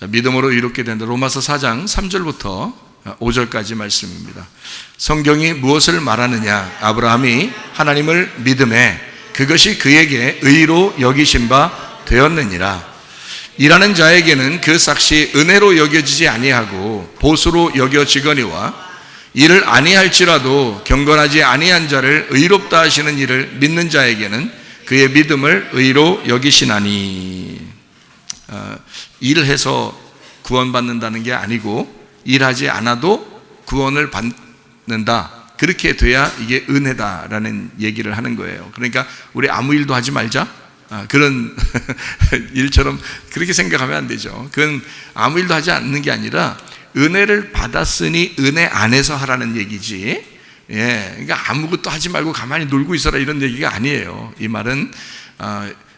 자, 믿음으로 의롭게 된다. 로마서 4장 3절부터 5절까지 말씀입니다. 성경이 무엇을 말하느냐? 아브라함이 하나님을 믿음에 그것이 그에게 의로 여기신 바 되었느니라. 일하는 자에게는 그 삭시 은혜로 여겨지지 아니하고 보수로 여겨지거니와 이를 아니할지라도 경건하지 아니한 자를 의롭다 하시는 이를 믿는 자에게는 그의 믿음을 의로 여기시나니. 일을 해서 구원받는다는 게 아니고 일하지 않아도 구원을 받는다, 그렇게 돼야 이게 은혜다라는 얘기를 하는 거예요. 그러니까 우리 아무 일도 하지 말자, 그런 일처럼 그렇게 생각하면 안 되죠. 그건 아무 일도 하지 않는 게 아니라 은혜를 받았으니 은혜 안에서 하라는 얘기지, 그러니까 아무것도 하지 말고 가만히 놀고 있어라 이런 얘기가 아니에요. 이 말은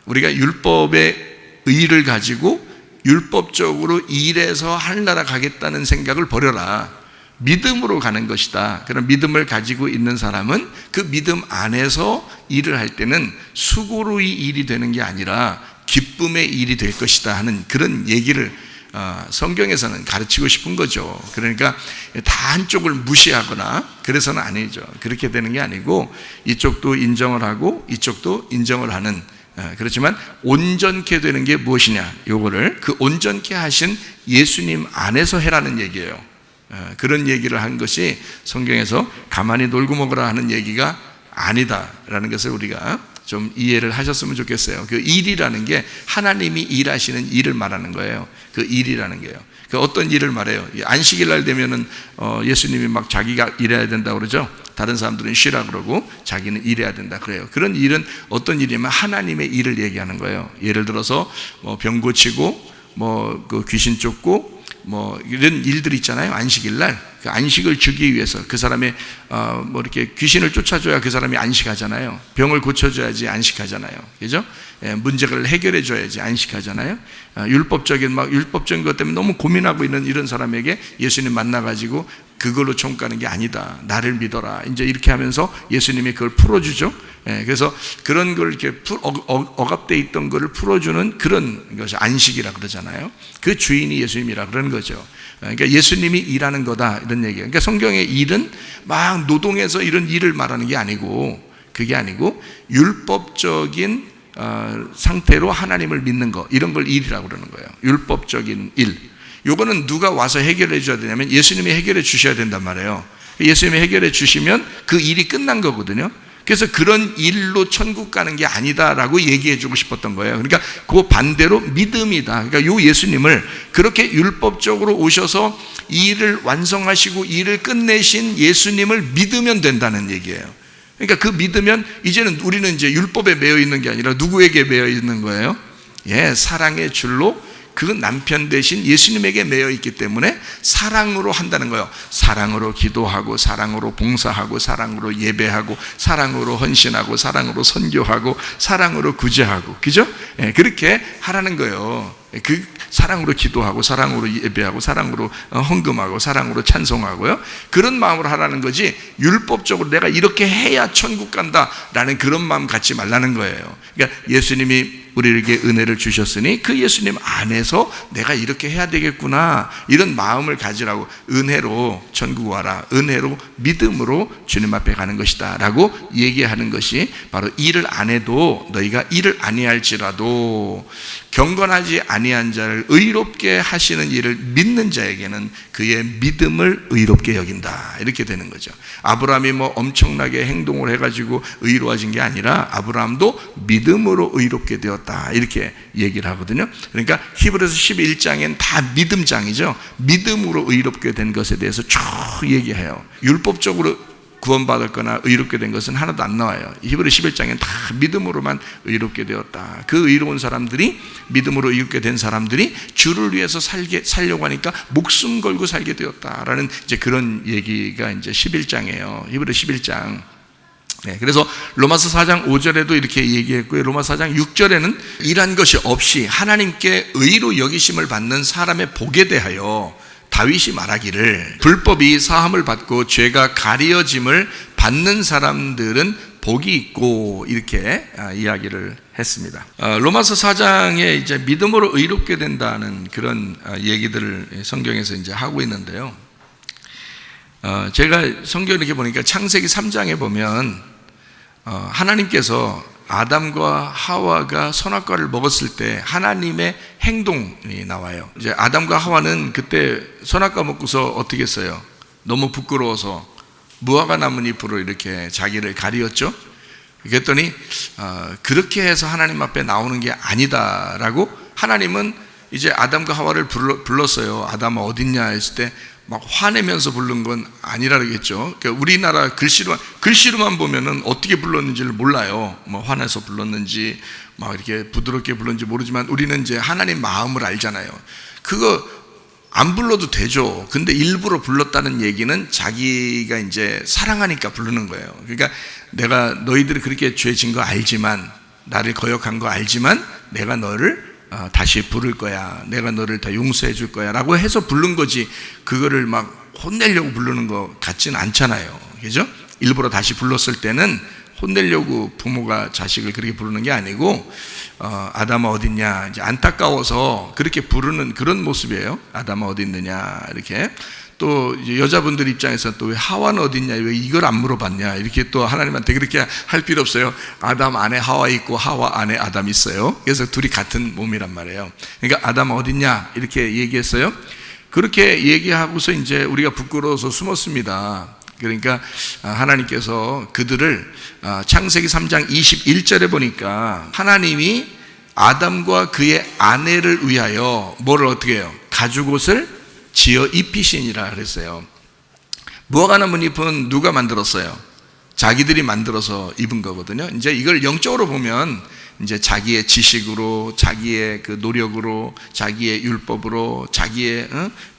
우리가 율법의 의를 가지고 율법적으로 일해서 하늘나라 가겠다는 생각을 버려라. 믿음으로 가는 것이다. 그런 믿음을 가지고 있는 사람은 그 믿음 안에서 일을 할 때는 수고로 이 일이 되는 게 아니라 기쁨의 일이 될 것이다 하는 그런 얘기를 성경에서는 가르치고 싶은 거죠. 그러니까 다 한쪽을 무시하거나 그래서는 아니죠. 그렇게 되는 게 아니고 이쪽도 인정을 하고 이쪽도 인정을 하는, 그렇지만 온전케 되는 게 무엇이냐, 요거를 그 온전케 하신 예수님 안에서 해라는 얘기예요. 그런 얘기를 한 것이 성경에서 가만히 놀고 먹으라 하는 얘기가 아니다라는 것을 우리가 좀 이해를 하셨으면 좋겠어요. 그 일이라는 게 하나님이 일하시는 일을 말하는 거예요. 그 일이라는 게요. 그 어떤 일을 말해요? 안식일 날 되면은 예수님이 막 자기가 일해야 된다고 그러죠. 다른 사람들은 쉬라 그러고 자기는 일해야 된다 그래요. 그런 일은 어떤 일이냐면 하나님의 일을 얘기하는 거예요. 예를 들어서 병 고치고 그 귀신 쫓고 이런 일들 있잖아요. 안식일 날 그 안식을 주기 위해서 그 사람의 이렇게 귀신을 쫓아줘야 그 사람이 안식하잖아요. 병을 고쳐줘야지 안식하잖아요. 그죠? 문제를 해결해 줘야지 안식하잖아요. 율법적인 것 때문에 너무 고민하고 있는 이런 사람에게 예수님 만나가지고 그걸로 총 가는 게 아니다, 나를 믿어라, 이제 이렇게 하면서 예수님이 그걸 풀어주죠. 그래서 그런 걸 이렇게 억압되어 있던 거를 풀어주는 그런 것이 안식이라 그러잖아요. 그 주인이 예수님이라 그러는 거죠. 그러니까 예수님이 일하는 거다 이런 얘기예요. 그러니까 성경의 일은 막 노동해서 이런 일을 말하는 게 아니고, 그게 아니고 율법적인 상태로 하나님을 믿는 거, 이런 걸 일이라고 그러는 거예요. 율법적인 일. 요거는 누가 와서 해결해 줘야 되냐면 예수님이 해결해 주셔야 된단 말이에요. 예수님이 해결해 주시면 그 일이 끝난 거거든요. 그래서 그런 일로 천국 가는 게 아니다라고 얘기해 주고 싶었던 거예요. 그러니까 그 반대로 믿음이다. 그러니까 요 예수님을 그렇게 율법적으로 오셔서 이 일을 완성하시고 일을 끝내신 예수님을 믿으면 된다는 얘기예요. 그러니까 그 믿으면 이제는 우리는 이제 율법에 매여 있는 게 아니라 누구에게 매여 있는 거예요? 사랑의 줄로 그 남편 대신 예수님에게 매여 있기 때문에 사랑으로 한다는 거예요. 사랑으로 기도하고, 사랑으로 봉사하고, 사랑으로 예배하고, 사랑으로 헌신하고, 사랑으로 선교하고, 사랑으로 구제하고, 그죠? 그렇게 하라는 거예요. 그 사랑으로 기도하고, 사랑으로 예배하고, 사랑으로 헌금하고, 사랑으로 찬송하고요. 그런 마음으로 하라는 거지, 율법적으로 내가 이렇게 해야 천국 간다라는 그런 마음 갖지 말라는 거예요. 그러니까 예수님이 우리에게 은혜를 주셨으니 그 예수님 안에서 내가 이렇게 해야 되겠구나, 이런 마음을 가지라고. 은혜로 천국 와라, 은혜로 믿음으로 주님 앞에 가는 것이다 라고 얘기하는 것이 바로 일을 안 해도 너희가 일을 아니할지라도 경건하지 아니한 자를 의롭게 하시는 일을 믿는 자에게는 그의 믿음을 의롭게 여긴다, 이렇게 되는 거죠. 아브라함이 엄청나게 행동을 해가지고 의로워진 게 아니라 아브라함도 믿음으로 의롭게 되었다, 이렇게 얘기를 하거든요. 그러니까 히브리서 11장엔 다 믿음장이죠. 믿음으로 의롭게 된 것에 대해서 쭉 얘기해요. 율법적으로 구원받을 거나 의롭게 된 것은 하나도 안 나와요. 히브리 11장엔 다 믿음으로만 의롭게 되었다. 그 의로운 사람들이, 믿음으로 의롭게 된 사람들이 주를 위해서 살려고 하니까 목숨 걸고 살게 되었다라는 이제 그런 얘기가 이제 11장이에요. 히브리 11장. 그래서 로마서 4장 5절에도 이렇게 얘기했고요. 로마서 4장 6절에는 이란 것이 없이 하나님께 의로 여기심을 받는 사람의 복에 대하여 다윗이 말하기를 불법이 사함을 받고 죄가 가려짐을 받는 사람들은 복이 있고 이렇게 이야기를 했습니다. 로마서 4장에 이제 믿음으로 의롭게 된다는 그런 얘기들을 성경에서 이제 하고 있는데요. 제가 성경 이렇게 보니까 창세기 3장에 보면 하나님께서 아담과 하와가 선악과를 먹었을 때 하나님의 행동이 나와요. 이제 아담과 하와는 그때 선악과 먹고서 어떻게 했어요? 너무 부끄러워서 무화과 나뭇잎으로 이렇게 자기를 가리었죠. 그랬더니 그렇게 해서 하나님 앞에 나오는 게 아니다라고 하나님은 이제 아담과 하와를 불렀어요. 아담아 어딨냐 했을 때 막 화내면서 부른 건 아니라 그러겠죠. 그러니까 우리나라 글씨로만 보면은 어떻게 불렀는지를 몰라요. 뭐 화내서 불렀는지 막 이렇게 부드럽게 불렀는지 모르지만 우리는 이제 하나님 마음을 알잖아요. 그거 안 불러도 되죠. 근데 일부러 불렀다는 얘기는 자기가 이제 사랑하니까 부르는 거예요. 그러니까 내가 너희들이 그렇게 죄 진 거 알지만, 나를 거역한 거 알지만 내가 너를 다시 부를 거야, 내가 너를 다 용서해 줄 거야 라고 해서 부른 거지, 그거를 막 혼내려고 부르는 거 같지는 않잖아요. 그죠? 일부러 다시 불렀을 때는 혼내려고 부모가 자식을 그렇게 부르는 게 아니고 아담아 어딨냐, 이제 안타까워서 그렇게 부르는 그런 모습이에요. 아담아 어디 있느냐 이렇게. 또 이제 여자분들 입장에서 또 왜 하와는 어딨냐, 왜 이걸 안 물어봤냐, 이렇게 또 하나님한테 그렇게 할 필요 없어요. 아담 안에 하와 있고 하와 안에 아담 있어요. 그래서 둘이 같은 몸이란 말이에요. 그러니까 아담 어딨냐 이렇게 얘기했어요. 그렇게 얘기하고서 이제 우리가 부끄러워서 숨었습니다. 그러니까 하나님께서 그들을 창세기 3장 21절에 보니까 하나님이 아담과 그의 아내를 위하여 뭐를 어떻게 해요? 가죽옷을 지어 입히시니라 그랬어요. 무화과 나뭇잎은 누가 만들었어요? 자기들이 만들어서 입은 거거든요. 이제 이걸 영적으로 보면 이제 자기의 지식으로, 자기의 그 노력으로, 자기의 율법으로, 자기의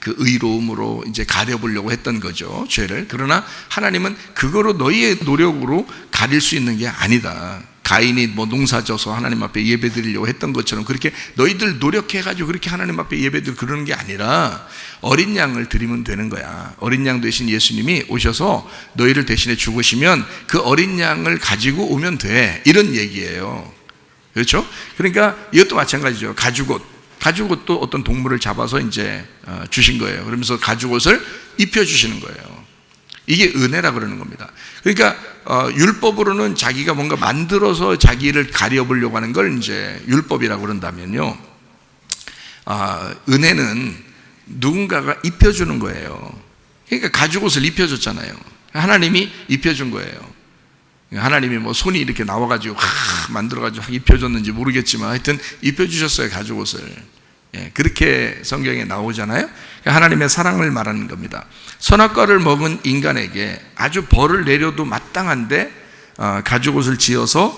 그 의로움으로 이제 가려보려고 했던 거죠, 죄를. 그러나 하나님은 그거로 너희의 노력으로 가릴 수 있는 게 아니다. 가인이 뭐 농사져서 하나님 앞에 예배 드리려고 했던 것처럼 그렇게 너희들 노력해가지고 그렇게 하나님 앞에 예배 드리고 그러는 게 아니라 어린 양을 드리면 되는 거야. 어린 양 대신 예수님이 오셔서 너희를 대신해 죽으시면 그 어린 양을 가지고 오면 돼, 이런 얘기예요. 그렇죠? 그러니까 이것도 마찬가지죠. 가죽옷도 어떤 동물을 잡아서 이제 주신 거예요. 그러면서 가죽옷을 입혀주시는 거예요. 이게 은혜라 그러는 겁니다. 그러니까 율법으로는 자기가 뭔가 만들어서 자기를 가려보려고 하는 걸 이제 율법이라고 그런다면요, 은혜는 누군가가 입혀주는 거예요. 그러니까 가죽옷을 입혀줬잖아요. 하나님이 입혀준 거예요. 하나님이 뭐 손이 이렇게 나와가지고 만들어가지고 입혀줬는지 모르겠지만 하여튼 입혀주셨어요, 가죽옷을. 그렇게 성경에 나오잖아요. 하나님의 사랑을 말하는 겁니다. 선악과를 먹은 인간에게 아주 벌을 내려도 마땅한데 가죽옷을 지어서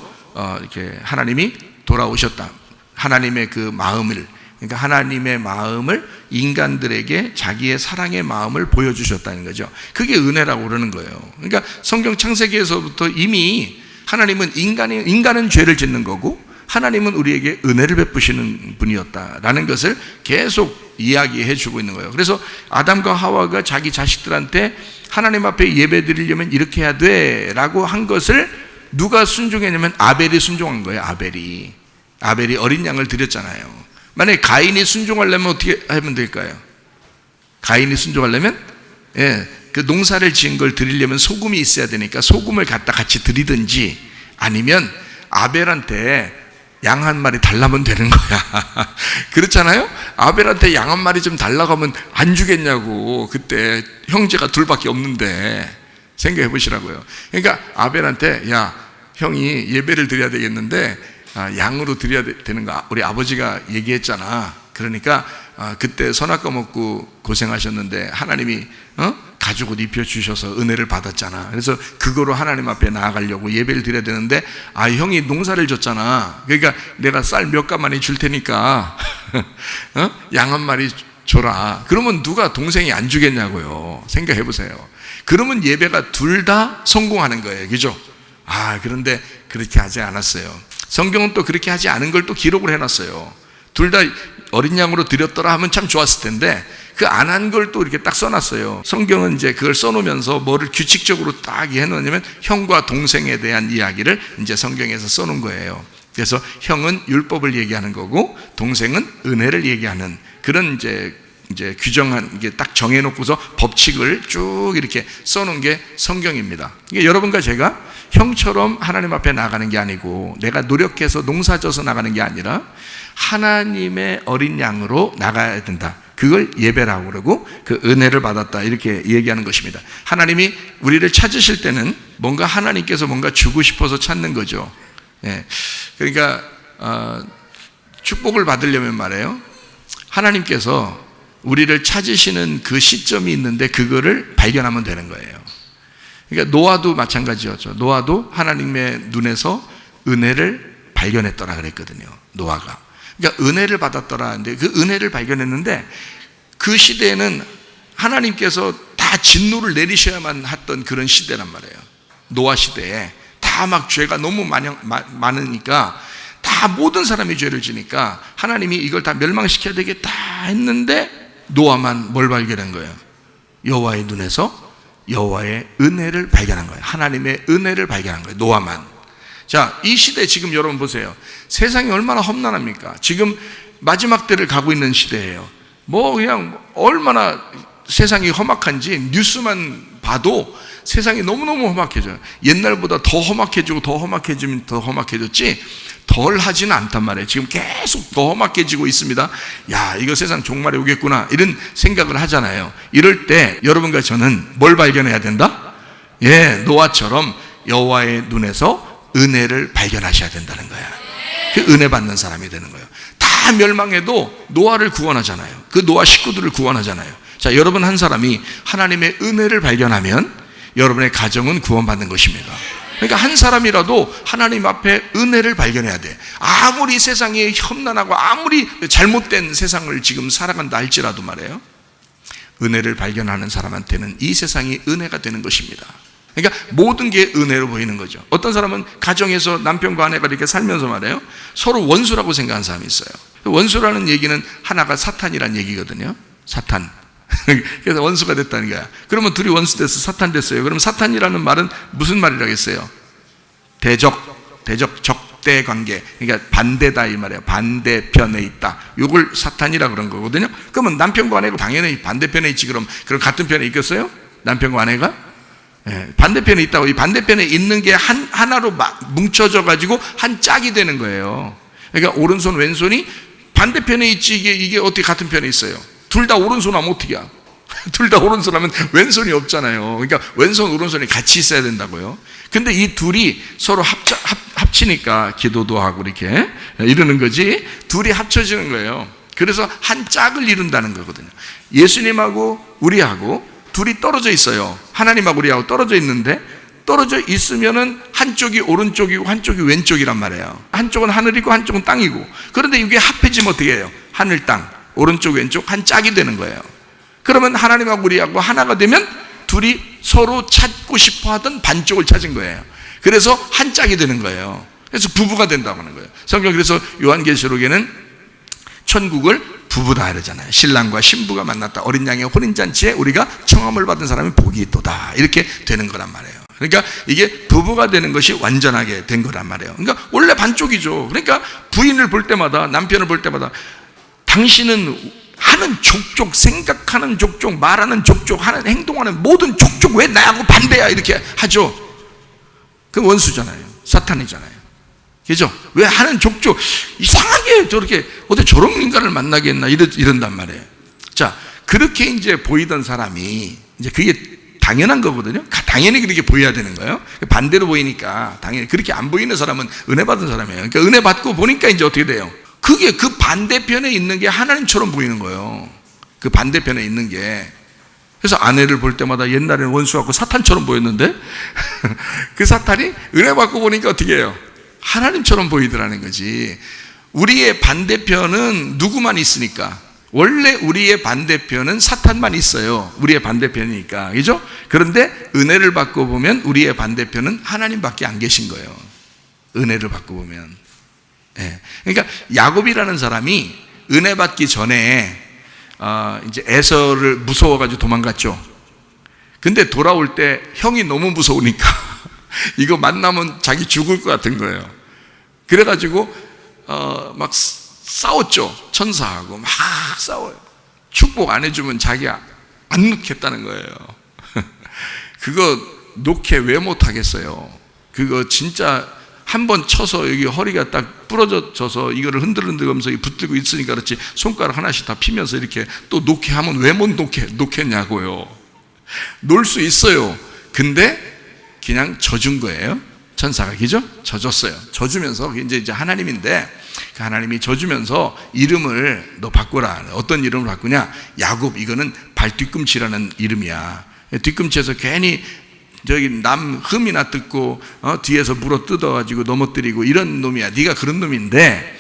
이렇게 하나님이 돌아오셨다. 하나님의 그 마음을, 그러니까 하나님의 마음을 인간들에게 자기의 사랑의 마음을 보여주셨다는 거죠. 그게 은혜라고 그러는 거예요. 그러니까 성경 창세기에서부터 이미 하나님은 인간은 죄를 짓는 거고 하나님은 우리에게 은혜를 베푸시는 분이었다라는 것을 계속 이야기해 주고 있는 거예요. 그래서 아담과 하와가 자기 자식들한테 하나님 앞에 예배 드리려면 이렇게 해야 돼 라고 한 것을 누가 순종했냐면 아벨이 순종한 거예요. 아벨이 어린 양을 드렸잖아요. 만약에 가인이 순종하려면 어떻게 하면 될까요? 가인이 순종하려면 그 농사를 지은 걸 드리려면 소금이 있어야 되니까 소금을 갖다 같이 드리든지, 아니면 아벨한테 양 한 마리 달라면 되는 거야. 그렇잖아요? 아벨한테 양 한 마리 좀 달라고 하면 안 주겠냐고. 그때 형제가 둘밖에 없는데 생각해 보시라고요. 그러니까 아벨한테 야, 형이 예배를 드려야 되겠는데 양으로 드려야 되는 거 우리 아버지가 얘기했잖아. 그러니까 그때 선악과 먹고 고생하셨는데 하나님이 가죽옷 입혀주셔서 은혜를 받았잖아. 그래서 그거로 하나님 앞에 나아가려고 예배를 드려야 되는데 형이 농사를 줬잖아. 그러니까 내가 쌀 몇 가마니 줄 테니까 양 한 마리 줘라. 그러면 누가 동생이 안 주겠냐고요. 생각해 보세요. 그러면 예배가 둘 다 성공하는 거예요. 그죠? 그런데 그렇게 하지 않았어요. 성경은 또 그렇게 하지 않은 걸 또 기록을 해놨어요. 둘 다 어린 양으로 드렸더라 하면 참 좋았을 텐데 그 안 한 걸 또 이렇게 딱 써놨어요. 성경은 이제 그걸 써놓으면서 뭐를 규칙적으로 딱 해놓냐면 형과 동생에 대한 이야기를 이제 성경에서 써놓은 거예요. 그래서 형은 율법을 얘기하는 거고 동생은 은혜를 얘기하는 그런 이제 규정한 이게 딱 정해놓고서 법칙을 쭉 이렇게 써놓은 게 성경입니다. 이게 여러분과 제가 형처럼 하나님 앞에 나가는 게 아니고 내가 노력해서 농사져서 나가는 게 아니라 하나님의 어린 양으로 나가야 된다. 그걸 예배라고 그러고 그 은혜를 받았다 이렇게 얘기하는 것입니다. 하나님이 우리를 찾으실 때는 뭔가 하나님께서 뭔가 주고 싶어서 찾는 거죠. 예. 그러니까 축복을 받으려면 말이에요. 하나님께서 우리를 찾으시는 그 시점이 있는데 그거를 발견하면 되는 거예요. 그러니까 노아도 마찬가지였죠. 노아도 하나님의 눈에서 은혜를 발견했더라 그랬거든요. 노아가. 그러니까 은혜를 받았더라 하는데 그 은혜를 발견했는데 그 시대에는 하나님께서 다 진노를 내리셔야만 했던 그런 시대란 말이에요. 노아 시대에 다 막 죄가 너무 많으니까 다 모든 사람이 죄를 지니까 하나님이 이걸 다 멸망시켜야 되겠다 했는데 노아만 뭘 발견한 거예요? 여호와의 눈에서 여호와의 은혜를 발견한 거예요. 하나님의 은혜를 발견한 거예요. 노아만. 자, 이 시대 지금 여러분 보세요. 세상이 얼마나 험난합니까? 지금 마지막 때를 가고 있는 시대예요. 뭐 그냥 얼마나 세상이 험악한지 뉴스만 봐도 세상이 너무너무 험악해져요. 옛날보다 더 험악해지고 더 험악해지면 더 험악해졌지 덜 하지는 않단 말이에요. 지금 계속 더 험악해지고 있습니다. 야, 이거 세상 종말이 오겠구나 이런 생각을 하잖아요. 이럴 때 여러분과 저는 뭘 발견해야 된다? 예, 노아처럼 여호와의 눈에서 은혜를 발견하셔야 된다는 거야. 그 은혜 받는 사람이 되는 거예요. 다 멸망해도 노아를 구원하잖아요. 그 노아 식구들을 구원하잖아요. 자, 여러분 한 사람이 하나님의 은혜를 발견하면 여러분의 가정은 구원받는 것입니다. 그러니까 한 사람이라도 하나님 앞에 은혜를 발견해야 돼. 아무리 세상이 험난하고 아무리 잘못된 세상을 지금 살아간다 할지라도 말이에요. 은혜를 발견하는 사람한테는 이 세상이 은혜가 되는 것입니다. 그러니까 모든 게 은혜로 보이는 거죠. 어떤 사람은 가정에서 남편과 아내가 이렇게 살면서 말이에요. 서로 원수라고 생각하는 사람이 있어요. 원수라는 얘기는 하나가 사탄이란 얘기거든요. 사탄. 그래서 원수가 됐다는 거야. 그러면 둘이 원수 됐어, 사탄 됐어요. 그럼 사탄이라는 말은 무슨 말이라고 했어요? 적대 관계. 그러니까 반대다 이 말이에요. 반대편에 있다. 이걸 사탄이라 그런 거거든요. 그러면 남편과 아내가 당연히 반대편에 있지. 그럼 같은 편에 있겠어요? 남편과 아내가? 예, 반대편에 있다고. 이 반대편에 있는 게 하나로 뭉쳐져 가지고 한 짝이 되는 거예요. 그러니까 오른손 왼손이 반대편에 있지. 이게 어떻게 같은 편에 있어요? 둘 다 오른손 하면 어떻게 해요? 둘 다 오른손 하면 왼손이 없잖아요. 그러니까 왼손 오른손이 같이 있어야 된다고요. 근데 이 둘이 서로 합치니까 기도도 하고 이렇게 이러는 거지. 둘이 합쳐지는 거예요. 그래서 한 짝을 이룬다는 거거든요. 예수님하고 우리하고 둘이 떨어져 있어요. 하나님하고 우리하고 떨어져 있는데 떨어져 있으면은 한쪽이 오른쪽이고 한쪽이 왼쪽이란 말이에요. 한쪽은 하늘이고 한쪽은 땅이고. 그런데 이게 합해지면 어떻게 해요? 하늘 땅. 오른쪽 왼쪽 한 짝이 되는 거예요. 그러면 하나님하고 우리하고 하나가 되면 둘이 서로 찾고 싶어 하던 반쪽을 찾은 거예요. 그래서 한 짝이 되는 거예요. 그래서 부부가 된다고 하는 거예요. 성경 그래서 요한계시록에는 천국을 부부다 이러잖아요. 신랑과 신부가 만났다. 어린 양의 혼인잔치에 우리가 청함을 받은 사람이 복이 있도다. 이렇게 되는 거란 말이에요. 그러니까 이게 부부가 되는 것이 완전하게 된 거란 말이에요. 그러니까 원래 반쪽이죠. 그러니까 부인을 볼 때마다 남편을 볼 때마다 당신은 하는 족족, 생각하는 족족, 말하는 족족, 하는 행동하는 모든 족족 왜 나하고 반대야 이렇게 하죠. 그 원수잖아요. 사탄이잖아요. 그죠? 왜 하는 족족 이상하게 저렇게 어떻게 저런 인간을 만나게 했나 이런단 말이에요. 자, 그렇게 이제 보이던 사람이 이제 그게 당연한 거거든요. 당연히 그렇게 보여야 되는 거예요. 반대로 보이니까 당연히 그렇게 안 보이는 사람은 은혜 받은 사람이에요. 그러니까 은혜 받고 보니까 이제 어떻게 돼요? 그게 그 반대편에 있는 게 하나님처럼 보이는 거예요. 그 반대편에 있는 게. 그래서 아내를 볼 때마다 옛날에는 원수하고 사탄처럼 보였는데 그 사탄이 은혜 받고 보니까 어떻게 해요? 하나님처럼 보이더라는 거지. 우리의 반대편은 누구만 있으니까? 원래 우리의 반대편은 사탄만 있어요. 우리의 반대편이니까. 그죠? 그런데 은혜를 받고 보면 우리의 반대편은 하나님밖에 안 계신 거예요. 은혜를 받고 보면. 예. 그러니까 야곱이라는 사람이 은혜 받기 전에 이제 에서를 무서워가지고 도망갔죠. 근데 돌아올 때 형이 너무 무서우니까 이거 만나면 자기 죽을 것 같은 거예요. 그래가지고 막 싸웠죠. 천사하고 막 싸워요. 축복 안 해주면 자기가 안 놓겠다는 거예요. 그거 놓게 왜 못하겠어요? 그거 진짜 한번 쳐서 여기 허리가 딱 부러져서 이거를 흔들흔들면서 붙들고 있으니까 그렇지, 손가락 하나씩 다 피면서 이렇게 또 놓게 하면 왜 못 놓겠냐고요. 놓을 수 있어요. 근데 그냥 져준 거예요. 천사가, 그죠? 져줬어요. 져주면서 이제 하나님인데, 그 하나님이 져주면서 이름을 너 바꾸라. 어떤 이름을 바꾸냐? 야곱. 이거는 발뒤꿈치라는 이름이야. 뒤꿈치에서 괜히 저기 남 흠이나 뜯고 뒤에서 물어 뜯어가지고 넘어뜨리고 이런 놈이야. 네가 그런 놈인데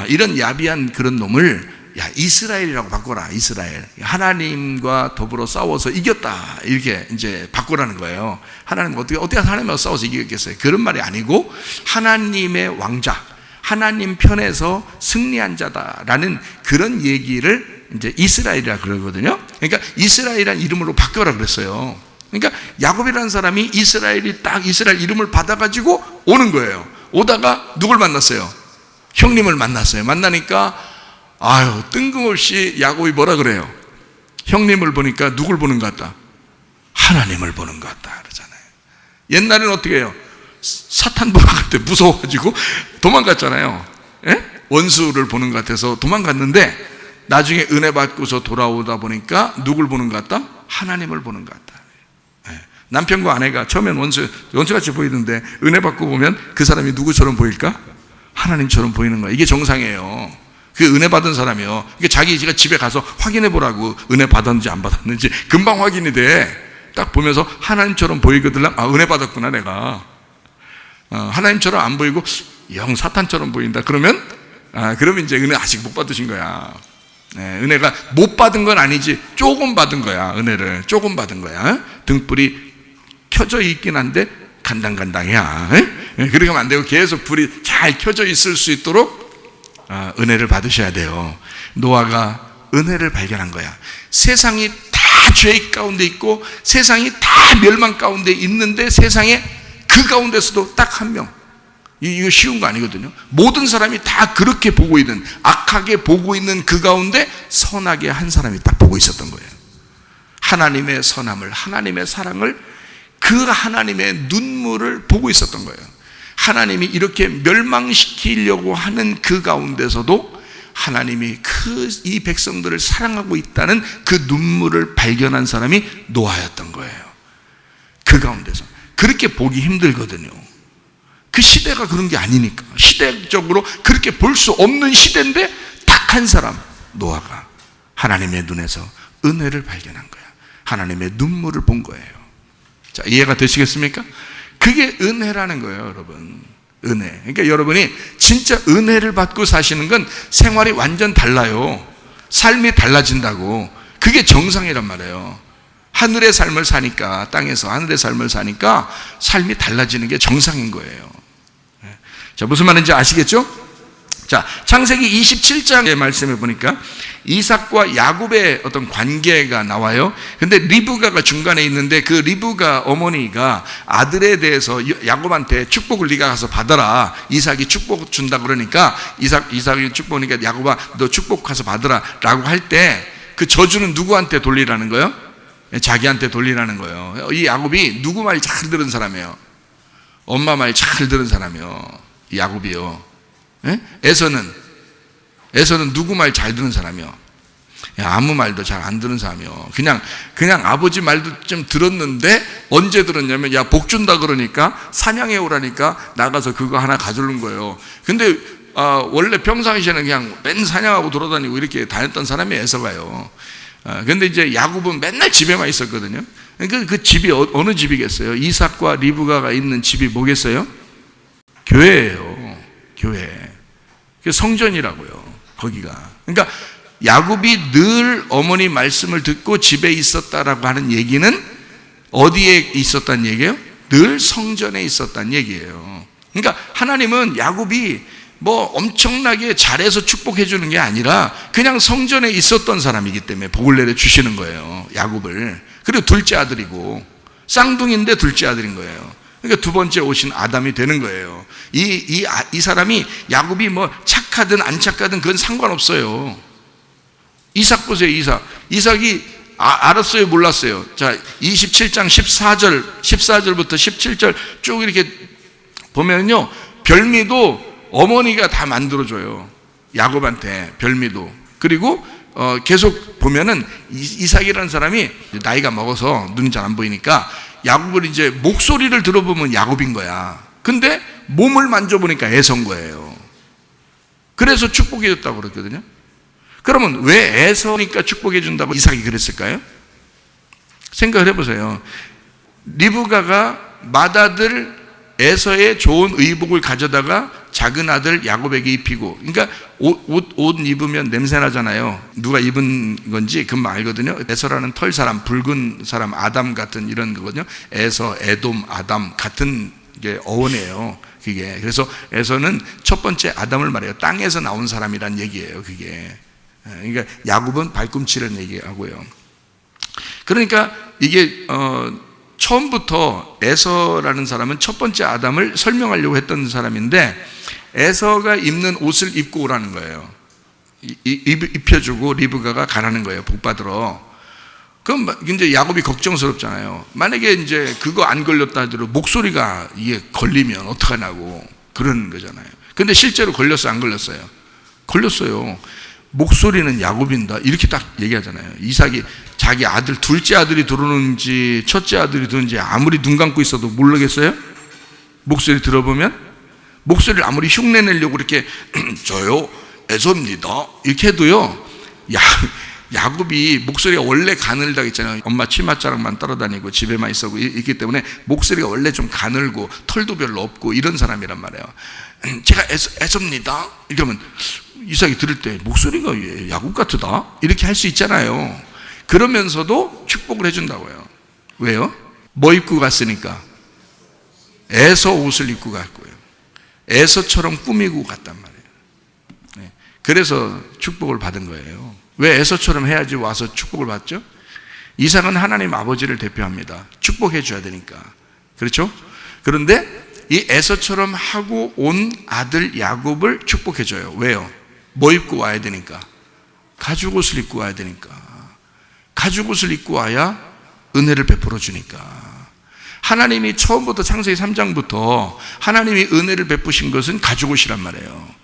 이런 야비한 그런 놈을 야 이스라엘이라고 바꿔라. 이스라엘. 하나님과 더불어 싸워서 이겼다. 이렇게 이제 바꾸라는 거예요. 하나님 어떻게 하나님과 싸워서 이겼겠어요? 그런 말이 아니고 하나님의 왕자, 하나님 편에서 승리한 자다라는 그런 얘기를 이제 이스라엘이라 그러거든요. 그러니까 이스라엘이라는 이름으로 바꿔라 그랬어요. 그러니까 야곱이라는 사람이 이스라엘 이름을 받아가지고 오는 거예요. 오다가 누굴 만났어요? 형님을 만났어요. 만나니까 뜬금없이 야곱이 뭐라 그래요? 형님을 보니까 누굴 보는 것 같다? 하나님을 보는 것 같다 그러잖아요. 옛날에는 어떻게 해요? 사탄 보는 것 같아 무서워가지고 도망갔잖아요. 원수를 보는 것 같아서 도망갔는데 나중에 은혜 받고서 돌아오다 보니까 누굴 보는 것 같다? 하나님을 보는 것 같다. 남편과 아내가 처음엔 원수같이 보이던데 은혜 받고 보면 그 사람이 누구처럼 보일까? 하나님처럼 보이는 거야. 이게 정상이에요. 그 은혜 받은 사람이요. 이게 자기가 집에 가서 확인해 보라고, 은혜 받았는지 안 받았는지 금방 확인이 돼. 딱 보면서 하나님처럼 보이거든. 은혜 받았구나 내가. 하나님처럼 안 보이고 영 사탄처럼 보인다. 그러면 이제 은혜 아직 못 받으신 거야. 은혜가 못 받은 건 아니지, 조금 받은 거야. 은혜를 조금 받은 거야. 등불이 켜져 있긴 한데 간당간당이야. 그렇게 하면 안 되고 계속 불이 잘 켜져 있을 수 있도록 은혜를 받으셔야 돼요. 노아가 은혜를 발견한 거야. 세상이 다 죄 가운데 있고 세상이 다 멸망 가운데 있는데 세상에 그 가운데서도 딱 한 명, 이거 쉬운 거 아니거든요. 모든 사람이 다 그렇게 보고 있는, 악하게 보고 있는 그 가운데 선하게 한 사람이 딱 보고 있었던 거예요. 하나님의 선함을, 하나님의 사랑을, 그 하나님의 눈물을 보고 있었던 거예요. 하나님이 이렇게 멸망시키려고 하는 그 가운데서도 하나님이 이 백성들을 사랑하고 있다는 그 눈물을 발견한 사람이 노아였던 거예요. 그 가운데서. 그렇게 보기 힘들거든요. 그 시대가 그런 게 아니니까. 시대적으로 그렇게 볼 수 없는 시대인데 딱 한 사람, 노아가 하나님의 눈에서 은혜를 발견한 거야. 하나님의 눈물을 본 거예요. 자, 이해가 되시겠습니까? 그게 은혜라는 거예요, 여러분. 은혜. 그러니까 여러분이 진짜 은혜를 받고 사시는 건 생활이 완전 달라요. 삶이 달라진다고. 그게 정상이란 말이에요. 하늘의 삶을 사니까, 땅에서 하늘의 삶을 사니까 삶이 달라지는 게 정상인 거예요. 자, 무슨 말인지 아시겠죠? 자, 창세기 27장의 말씀에 보니까 이삭과 야곱의 어떤 관계가 나와요. 근데 리브가가 중간에 있는데 그 리브가 어머니가 아들에 대해서 야곱한테 축복을 네가 가서 받아라. 이삭이 축복 준다 그러니까 이삭이 축복이니까 야곱아 너 축복 가서 받아라 라고 할 때 그 저주는 누구한테 돌리라는 거예요? 자기한테 돌리라는 거예요. 이 야곱이 누구 말 잘 들은 사람이에요? 엄마 말 잘 들은 사람이에요. 이 야곱이요. 에서는 누구 말 잘 듣는 사람이요? 아무 말도 잘 안 듣는 사람이요. 그냥 아버지 말도 좀 들었는데 언제 들었냐면 야 복 준다 그러니까 사냥해 오라니까 나가서 그거 하나 가져오는 거예요. 근데 원래 평상시에는 그냥 맨 사냥하고 돌아다니고 이렇게 다녔던 사람이 에서가요. 근데 이제 야곱은 맨날 집에만 있었거든요. 그러니까 그 집이 어느 집이겠어요? 이삭과 리브가가 있는 집이 뭐겠어요? 교회예요. 교회. 성전이라고요. 거기가. 그러니까 야곱이 늘 어머니 말씀을 듣고 집에 있었다라고 하는 얘기는 어디에 있었다는 얘기예요? 늘 성전에 있었다는 얘기예요. 그러니까 하나님은 야곱이 뭐 엄청나게 잘해서 축복해 주는 게 아니라 그냥 성전에 있었던 사람이기 때문에 복을 내려 주시는 거예요. 야곱을. 그리고 둘째 아들이고 쌍둥이인데 둘째 아들인 거예요. 그러니까 두 번째 오신 아담이 되는 거예요. 이 사람이 야곱이 뭐 착하든 안 착하든 그건 상관없어요. 이삭 보세요. 이삭이 알았어요, 몰랐어요? 자, 27장 14절부터 17절 쭉 이렇게 보면요, 별미도 어머니가 다 만들어줘요. 야곱한테 별미도. 그리고 계속 보면은 이삭이라는 사람이 나이가 먹어서 눈이 잘 안 보이니까 야곱을 이제 목소리를 들어보면 야곱인 거야. 근데 몸을 만져보니까 에서인 거예요. 그래서 축복해줬다고 그랬거든요. 그러면 왜 에서니까 축복해준다고 이삭이 그랬을까요? 생각을 해보세요. 리브가가 맏아들 에서의 좋은 의복을 가져다가 작은 아들 야곱에게 입히고, 그러니까 옷 입으면 냄새 나잖아요. 누가 입은 건지 금방 알거든요. 에서라는 털 사람, 붉은 사람, 아담 같은 이런 거거든요. 에서, 에돔, 아담 같은 게 어원이에요. 그게. 그래서 에서는 첫 번째 아담을 말해요. 땅에서 나온 사람이란 얘기예요. 그게. 그러니까 야곱은 발꿈치를 얘기하고요. 그러니까 이게 처음부터 에서라는 사람은 첫 번째 아담을 설명하려고 했던 사람인데, 에서가 입는 옷을 입고 오라는 거예요. 입혀주고 리브가가 가라는 거예요. 복 받으러. 그럼 이제 야곱이 걱정스럽잖아요. 만약에 이제 그거 안 걸렸다 하더라도 목소리가 이게 걸리면 어떡하냐고 그러는 거잖아요. 근데 실제로 걸렸어요, 안 걸렸어요? 걸렸어요. 목소리는 야곱인다 이렇게 딱 얘기하잖아요. 이삭이 자기 아들, 둘째 아들이 들어오는지 첫째 아들이 들어오는지 아무리 눈 감고 있어도 모르겠어요? 목소리 들어보면? 목소리를 아무리 흉내내려고 이렇게 저요 에서입니다 이렇게 해도요, 야곱이 목소리가 원래 가늘다 했잖아요. 엄마 치맛자락만 따라다니고 집에만 있었고 있기 때문에 목소리가 원래 좀 가늘고 털도 별로 없고 이런 사람이란 말이에요. 제가 에서입니다 이렇게 하면 이삭이 들을 때 목소리가 야곱 같으다 이렇게 할 수 있잖아요. 그러면서도 축복을 해준다고요. 왜요? 뭐 입고 갔으니까? 에서 옷을 입고 갔고요. 에서처럼 꾸미고 갔단 말이에요. 네. 그래서 축복을 받은 거예요. 왜 에서처럼 해야지 와서 축복을 받죠? 이삭은 하나님 아버지를 대표합니다. 축복해 줘야 되니까. 그렇죠? 그런데 이 에서처럼 하고 온 아들 야곱을 축복해 줘요. 왜요? 뭐 입고 와야 되니까? 가죽 옷을 입고 와야 되니까. 가죽 옷을 입고 와야 은혜를 베풀어 주니까. 하나님이 처음부터 창세기 3장부터 하나님이 은혜를 베푸신 것은 가죽 옷이란 말이에요.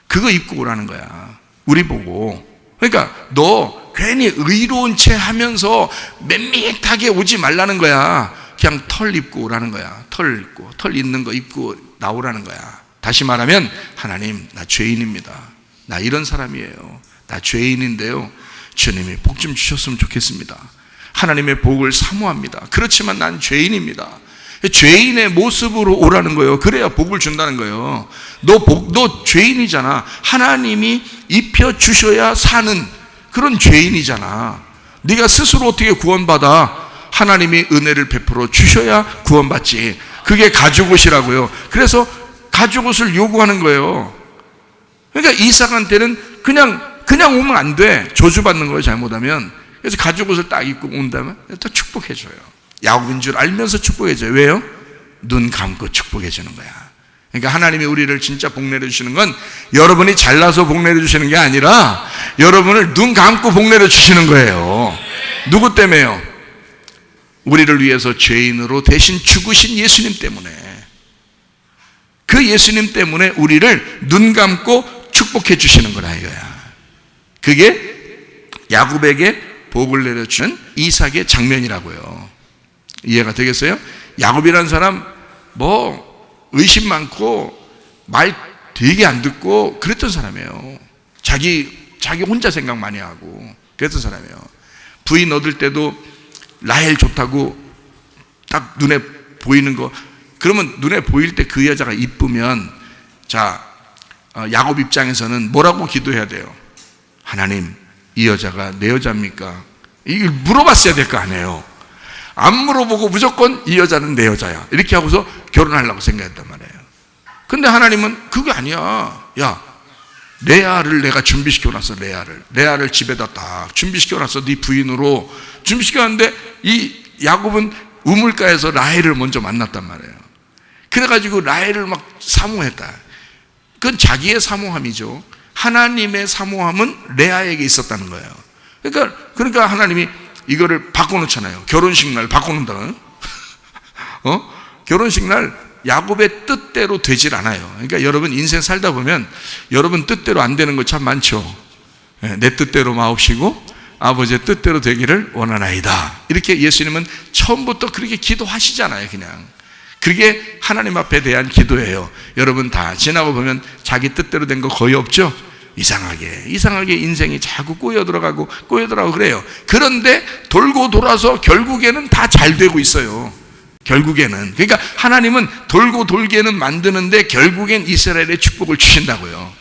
그거 입고 오라는 거야. 우리 보고. 그러니까 너 괜히 의로운 채 하면서 밋밋하게 오지 말라는 거야. 그냥 털 입고 오라는 거야. 털 입고, 털 있는 거 입고 나오라는 거야. 다시 말하면, 하나님, 나 죄인입니다. 나 이런 사람이에요. 나 죄인인데요, 주님이 복 좀 주셨으면 좋겠습니다. 하나님의 복을 사모합니다. 그렇지만 난 죄인입니다. 죄인의 모습으로 오라는 거예요. 그래야 복을 준다는 거예요. 너 죄인이잖아. 하나님이 입혀 주셔야 사는 그런 죄인이잖아. 네가 스스로 어떻게 구원받아? 하나님이 은혜를 베풀어 주셔야 구원받지. 그게 가죽옷이라고요. 그래서 가죽옷을 요구하는 거예요. 그러니까 이삭한테는 그냥 오면 안 돼. 저주받는 거예요, 잘못하면. 그래서 가죽옷을 딱 입고 온다면 또 축복해줘요. 야곱인 줄 알면서 축복해줘요. 왜요? 눈 감고 축복해주는 거야. 그러니까 하나님이 우리를 진짜 복 내려주시는 건 여러분이 잘나서 복 내려주시는 게 아니라 여러분을 눈 감고 복 내려주시는 거예요. 누구 때문에요? 우리를 위해서 죄인으로 대신 죽으신 예수님 때문에. 그 예수님 때문에 우리를 눈 감고 축복해 주시는 거라 이거야. 그게 야곱에게 복을 내려주는 이삭의 장면이라고요. 이해가 되겠어요? 야곱이라는 사람 의심 많고 말 되게 안 듣고 그랬던 사람이에요. 자기 혼자 생각 많이 하고 그랬던 사람이에요. 부인 얻을 때도 라헬 좋다고 딱 눈에 보이는 거, 그러면 눈에 보일 때 그 여자가 이쁘면 야곱 입장에서는 뭐라고 기도해야 돼요? 하나님, 이 여자가 내 여자입니까? 이걸 물어봤어야 될 거 아니에요. 안 물어보고 무조건 이 여자는 내 여자야 이렇게 하고서 결혼하려고 생각했단 말이에요. 근데 하나님은 그게 아니야. 야, 레아를 내가 준비시켜놨어. 레아를 집에다 딱 준비시켜놨어. 네 부인으로 준비시켜놨는데 이 야곱은 우물가에서 라헬을 먼저 만났단 말이에요. 그래가지고 라헬을 막 사모했다. 그건 자기의 사모함이죠. 하나님의 사모함은 레아에게 있었다는 거예요. 그러니까 하나님이 이거를 바꿔놓잖아요. 결혼식 날 바꿔놓는다. 결혼식 날 야곱의 뜻대로 되질 않아요. 그러니까 여러분 인생 살다 보면 여러분 뜻대로 안 되는 거 참 많죠. 내 뜻대로 마옵시고 아버지의 뜻대로 되기를 원하나이다. 이렇게 예수님은 처음부터 그렇게 기도하시잖아요. 그냥 그게 하나님 앞에 대한 기도예요. 여러분 다 지나고 보면 자기 뜻대로 된 거 거의 없죠. 이상하게 인생이 자꾸 꼬여 들어가고 그래요. 그런데 돌고 돌아서 결국에는 다 잘 되고 있어요. 결국에는. 그러니까 하나님은 돌고 돌게는 만드는데 결국엔 이스라엘의 축복을 주신다고요.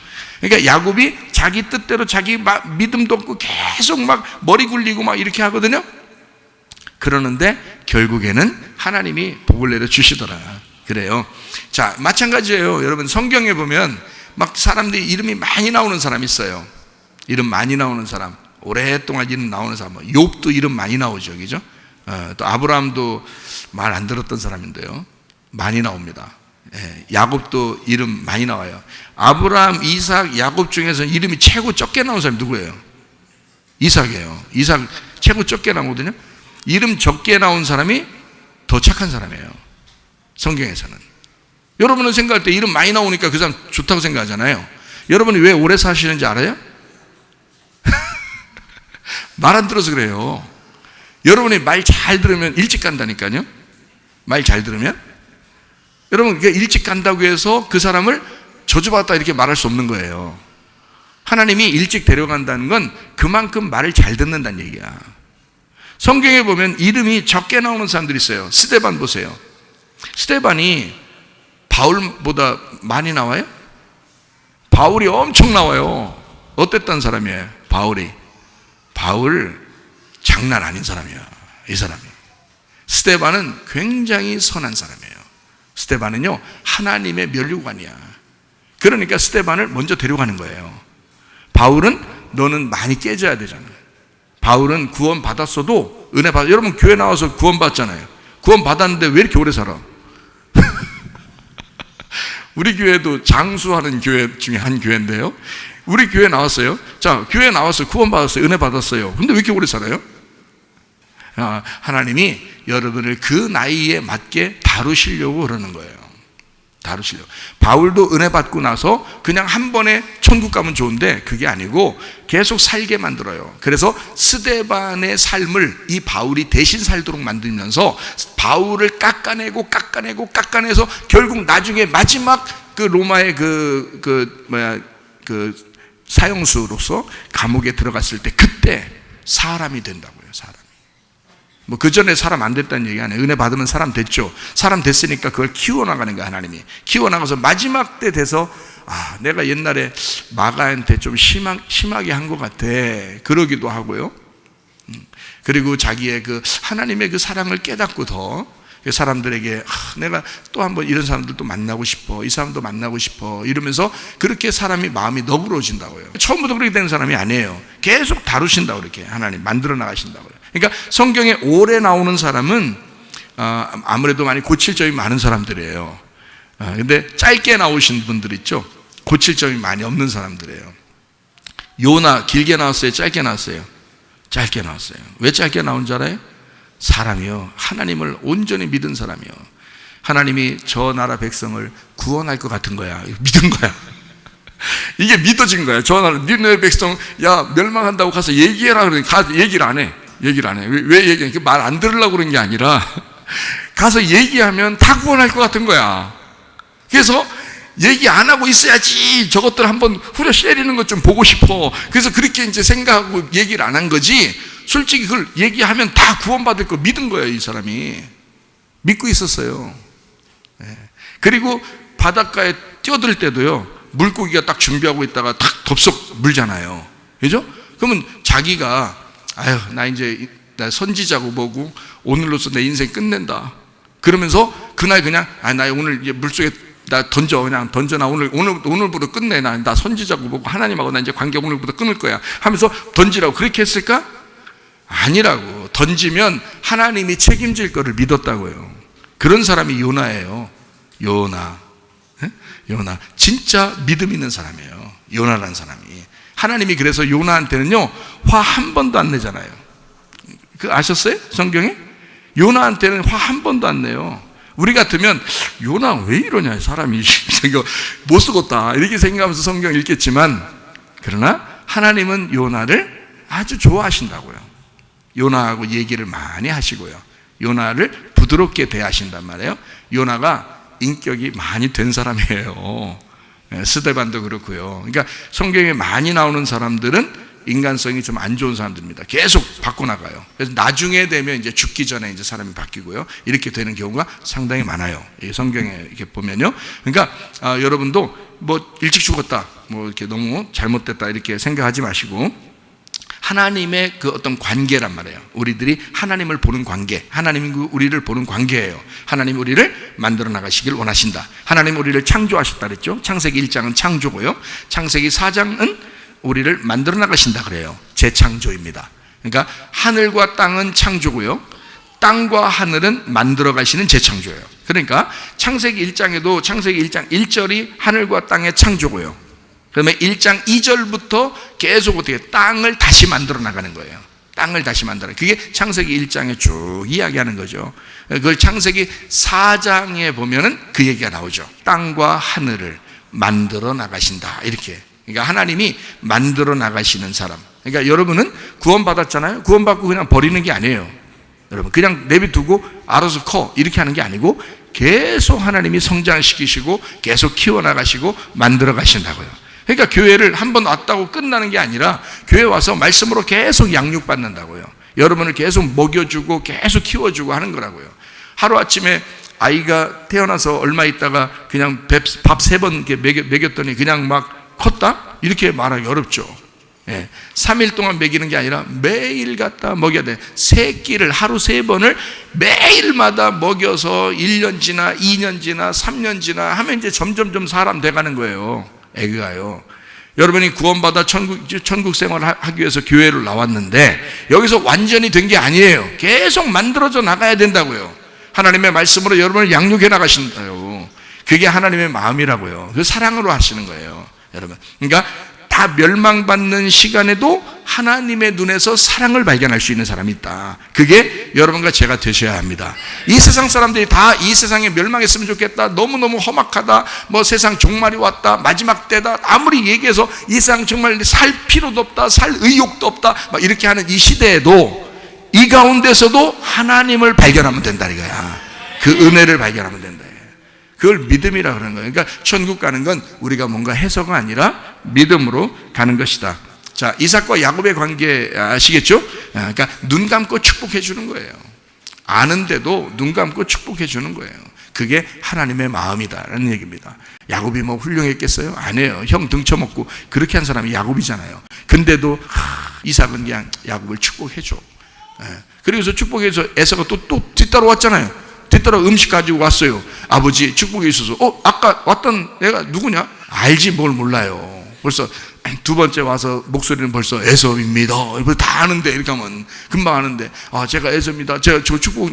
그러니까 야곱이 자기 뜻대로 자기 믿음도 없고 계속 막 머리 굴리고 막 이렇게 하거든요. 그러는데 결국에는 하나님이 복을 내려 주시더라. 그래요. 자, 마찬가지예요. 여러분 성경에 보면 막 사람들이 이름이 많이 나오는 사람이 있어요. 이름 많이 나오는 사람, 오랫동안 이름 나오는 사람, 욥도 이름 많이 나오죠, 그죠? 또 아브라함도 말 안 들었던 사람인데요, 많이 나옵니다. 야곱도 이름 많이 나와요. 아브라함, 이삭, 야곱 중에서 이름이 최고 적게 나온 사람이 누구예요? 이삭이에요. 이삭 최고 적게 나오거든요. 이름 적게 나온 사람이 더 착한 사람이에요, 성경에서는. 여러분은 생각할 때 이름 많이 나오니까 그 사람 좋다고 생각하잖아요. 여러분이 왜 오래 사시는지 알아요? 말 안 들어서 그래요. 여러분이 말 잘 들으면 일찍 간다니까요. 말 잘 들으면. 여러분 일찍 간다고 해서 그 사람을 저주받았다 이렇게 말할 수 없는 거예요. 하나님이 일찍 데려간다는 건 그만큼 말을 잘 듣는다는 얘기야. 성경에 보면 이름이 적게 나오는 사람들이 있어요. 스데반 보세요. 스데반이 바울보다 많이 나와요? 바울이 엄청 나와요. 어땠던 사람이에요? 바울 장난 아닌 사람이야. 이 사람이. 스데반은 굉장히 선한 사람이에요. 스데반은요 하나님의 면류관이야. 그러니까 스데반을 먼저 데려가는 거예요. 바울은 너는 많이 깨져야 되잖아. 바울은 구원 받았어도 은혜 받아. 여러분 교회 나와서 구원 받잖아요. 구원 받았는데 왜 이렇게 오래 살아? 우리 교회도 장수하는 교회 중에 한 교회인데요, 우리 교회 나왔어요. 자, 교회 나와서 구원 받았어요. 은혜 받았어요. 근데 왜 이렇게 오래 살아요? 하나님이 여러분을 그 나이에 맞게 다루시려고 그러는 거예요. 다루시려고. 바울도 은혜 받고 나서 그냥 한 번에 천국 가면 좋은데 그게 아니고 계속 살게 만들어요. 그래서 스데반의 삶을 이 바울이 대신 살도록 만들면서 바울을 깎아내서 결국 나중에 마지막 그 로마의 그 사형수로서 감옥에 들어갔을 때 그때 사람이 된다고요. 사람이. 뭐 그 전에 사람 안 됐다는 얘기 아니에요. 은혜 받으면 사람 됐죠. 사람 됐으니까 그걸 키워나가는 거야. 하나님이 키워나가서 마지막 때 돼서 내가 옛날에 마가한테 좀 심하게 한 것 같아 그러기도 하고요. 그리고 자기의 그 하나님의 그 사랑을 깨닫고 더 사람들에게 내가 또 한번 이런 사람들도 만나고 싶어, 이 사람도 만나고 싶어 이러면서 그렇게 사람이 마음이 너그러워진다고요. 처음부터 그렇게 되는 사람이 아니에요. 계속 다루신다고 그렇게 하나님 만들어 나가신다고요. 그러니까 성경에 오래 나오는 사람은 아무래도 많이 고칠 점이 많은 사람들이에요. 근데 짧게 나오신 분들 있죠, 고칠 점이 많이 없는 사람들이에요. 요나 길게 나왔어요, 짧게 나왔어요? 짧게 나왔어요. 왜 짧게 나온 줄 알아요? 사람이요, 하나님을 온전히 믿은 사람이요, 하나님이 저 나라 백성을 구원할 것 같은 거야. 믿은 거야. 이게 믿어진 거야. 저 나라 니네 백성 야 멸망한다고 가서 얘기해라 그러니까 얘기를 안 해. 왜 얘기해? 말 안 들으려고 그런 게 아니라 가서 얘기하면 다 구원할 것 같은 거야. 그래서 얘기 안 하고 있어야지, 저것들 한번 후려 때리는 것 좀 보고 싶어. 그래서 그렇게 이제 생각하고 얘기를 안 한 거지, 솔직히 그걸 얘기하면 다 구원받을 거 믿은 거예요. 이 사람이 믿고 있었어요. 그리고 바닷가에 뛰어들 때도요, 물고기가 딱 준비하고 있다가 딱 덥석 물잖아요. 그죠? 그러면 자기가 나 이제 나 선지자고 뭐고 오늘로써 내 인생 끝낸다 그러면서 그날 그냥 나 오늘 이제 물속에 나 던져, 그냥 던져. 나 오늘부터 끝내. 나 선지자고 보고 하나님하고 나 이제 관계 오늘부터 끊을 거야 하면서 던지라고 그렇게 했을까? 아니라고. 던지면 하나님이 책임질 거를 믿었다고요. 그런 사람이 요나예요. 요나. 진짜 믿음 있는 사람이에요. 요나라는 사람이. 하나님이 그래서 요나한테는요, 화 한 번도 안 내잖아요. 그 아셨어요? 성경에? 요나한테는 화 한 번도 안 내요. 우리 같으면 요나 왜 이러냐, 사람이 못 쓰겠다 이렇게 생각하면서 성경 읽겠지만, 그러나 하나님은 요나를 아주 좋아하신다고요. 요나하고 얘기를 많이 하시고요, 요나를 부드럽게 대하신단 말이에요. 요나가 인격이 많이 된 사람이에요. 스데반도 그렇고요. 그러니까 성경에 많이 나오는 사람들은 인간성이 좀 안 좋은 사람들입니다. 계속 바꿔나가요. 그래서 나중에 되면 이제 죽기 전에 이제 사람이 바뀌고요, 이렇게 되는 경우가 상당히 많아요. 이 성경에 이렇게 보면요. 그러니까 여러분도 뭐 일찍 죽었다, 뭐 이렇게 너무 잘못됐다 이렇게 생각하지 마시고, 하나님의 그 어떤 관계란 말이에요. 우리들이 하나님을 보는 관계, 하나님이 우리를 보는 관계예요. 하나님이 우리를 만들어 나가시길 원하신다. 하나님이 우리를 창조하셨다 그랬죠. 창세기 1장은 창조고요, 창세기 4장은 우리를 만들어 나가신다 그래요. 재창조입니다. 그러니까 하늘과 땅은 창조고요, 땅과 하늘은 만들어 가시는 재창조예요. 그러니까 창세기 1장에도 창세기 1장 1절이 하늘과 땅의 창조고요, 그러면 1장 2절부터 계속 어떻게 땅을 다시 만들어 나가는 거예요. 땅을 다시 만들어. 그게 창세기 1장에 쭉 이야기하는 거죠. 그걸 창세기 4장에 보면은 그 얘기가 나오죠. 땅과 하늘을 만들어 나가신다 이렇게. 그러니까 하나님이 만들어 나가시는 사람. 그러니까 여러분은 구원받았잖아요. 구원받고 그냥 버리는 게 아니에요. 여러분 그냥 내비두고 알아서 커 이렇게 하는 게 아니고, 계속 하나님이 성장시키시고 계속 키워나가시고 만들어 가신다고요. 그러니까 교회를 한번 왔다고 끝나는 게 아니라, 교회 와서 말씀으로 계속 양육받는다고요. 여러분을 계속 먹여주고 계속 키워주고 하는 거라고요. 하루아침에 아이가 태어나서 얼마 있다가 그냥 밥 3번 먹였더니 그냥 막 컸다? 이렇게 말하기 어렵죠. 3일 동안 먹이는 게 아니라 매일 갖다 먹여야 돼. 새끼를 하루 3번을 매일마다 먹여서 1년 지나 2년 지나 3년 지나 하면 이제 점점점 사람 돼가는 거예요. 애가요. 여러분이 구원받아 천국 생활을 하기 위해서 교회를 나왔는데 여기서 완전히 된 게 아니에요. 계속 만들어져 나가야 된다고요. 하나님의 말씀으로 여러분을 양육해 나가신다요. 그게 하나님의 마음이라고요. 그 사랑으로 하시는 거예요, 여러분. 그러니까 다 멸망받는 시간에도 하나님의 눈에서 사랑을 발견할 수 있는 사람이 있다. 그게 여러분과 제가 되셔야 합니다. 이 세상 사람들이 다 이 세상에 멸망했으면 좋겠다, 너무너무 험악하다, 뭐 세상 종말이 왔다, 마지막 때다, 아무리 얘기해서 이 세상 정말 살 필요도 없다, 살 의욕도 없다, 막 이렇게 하는 이 시대에도 이 가운데서도 하나님을 발견하면 된다 이거야. 그 은혜를 발견하면 된다. 그걸 믿음이라 그러는 거예요. 그러니까 천국 가는 건 우리가 뭔가 해서가 아니라 믿음으로 가는 것이다. 자, 이삭과 야곱의 관계 아시겠죠? 그러니까 눈 감고 축복해 주는 거예요. 아는데도 눈 감고 축복해 주는 거예요. 그게 하나님의 마음이다라는 얘기입니다. 야곱이 뭐 훌륭했겠어요? 아니에요. 형 등쳐먹고 그렇게 한 사람이 야곱이잖아요. 근데도 이삭은 그냥 야곱을 축복해 줘. 그래서 축복해서 에서가 또 뒤따라왔잖아요. 뒤따라 음식 가지고 왔어요. 아버지 축복해 주셔서, 아까 왔던 애가 누구냐? 알지 뭘 몰라요. 벌써 2번째 와서 목소리는 벌써 에서입니다. 다 아는데 이렇게 하면 금방 아는데, 제가 에서입니다. 제가 저 축복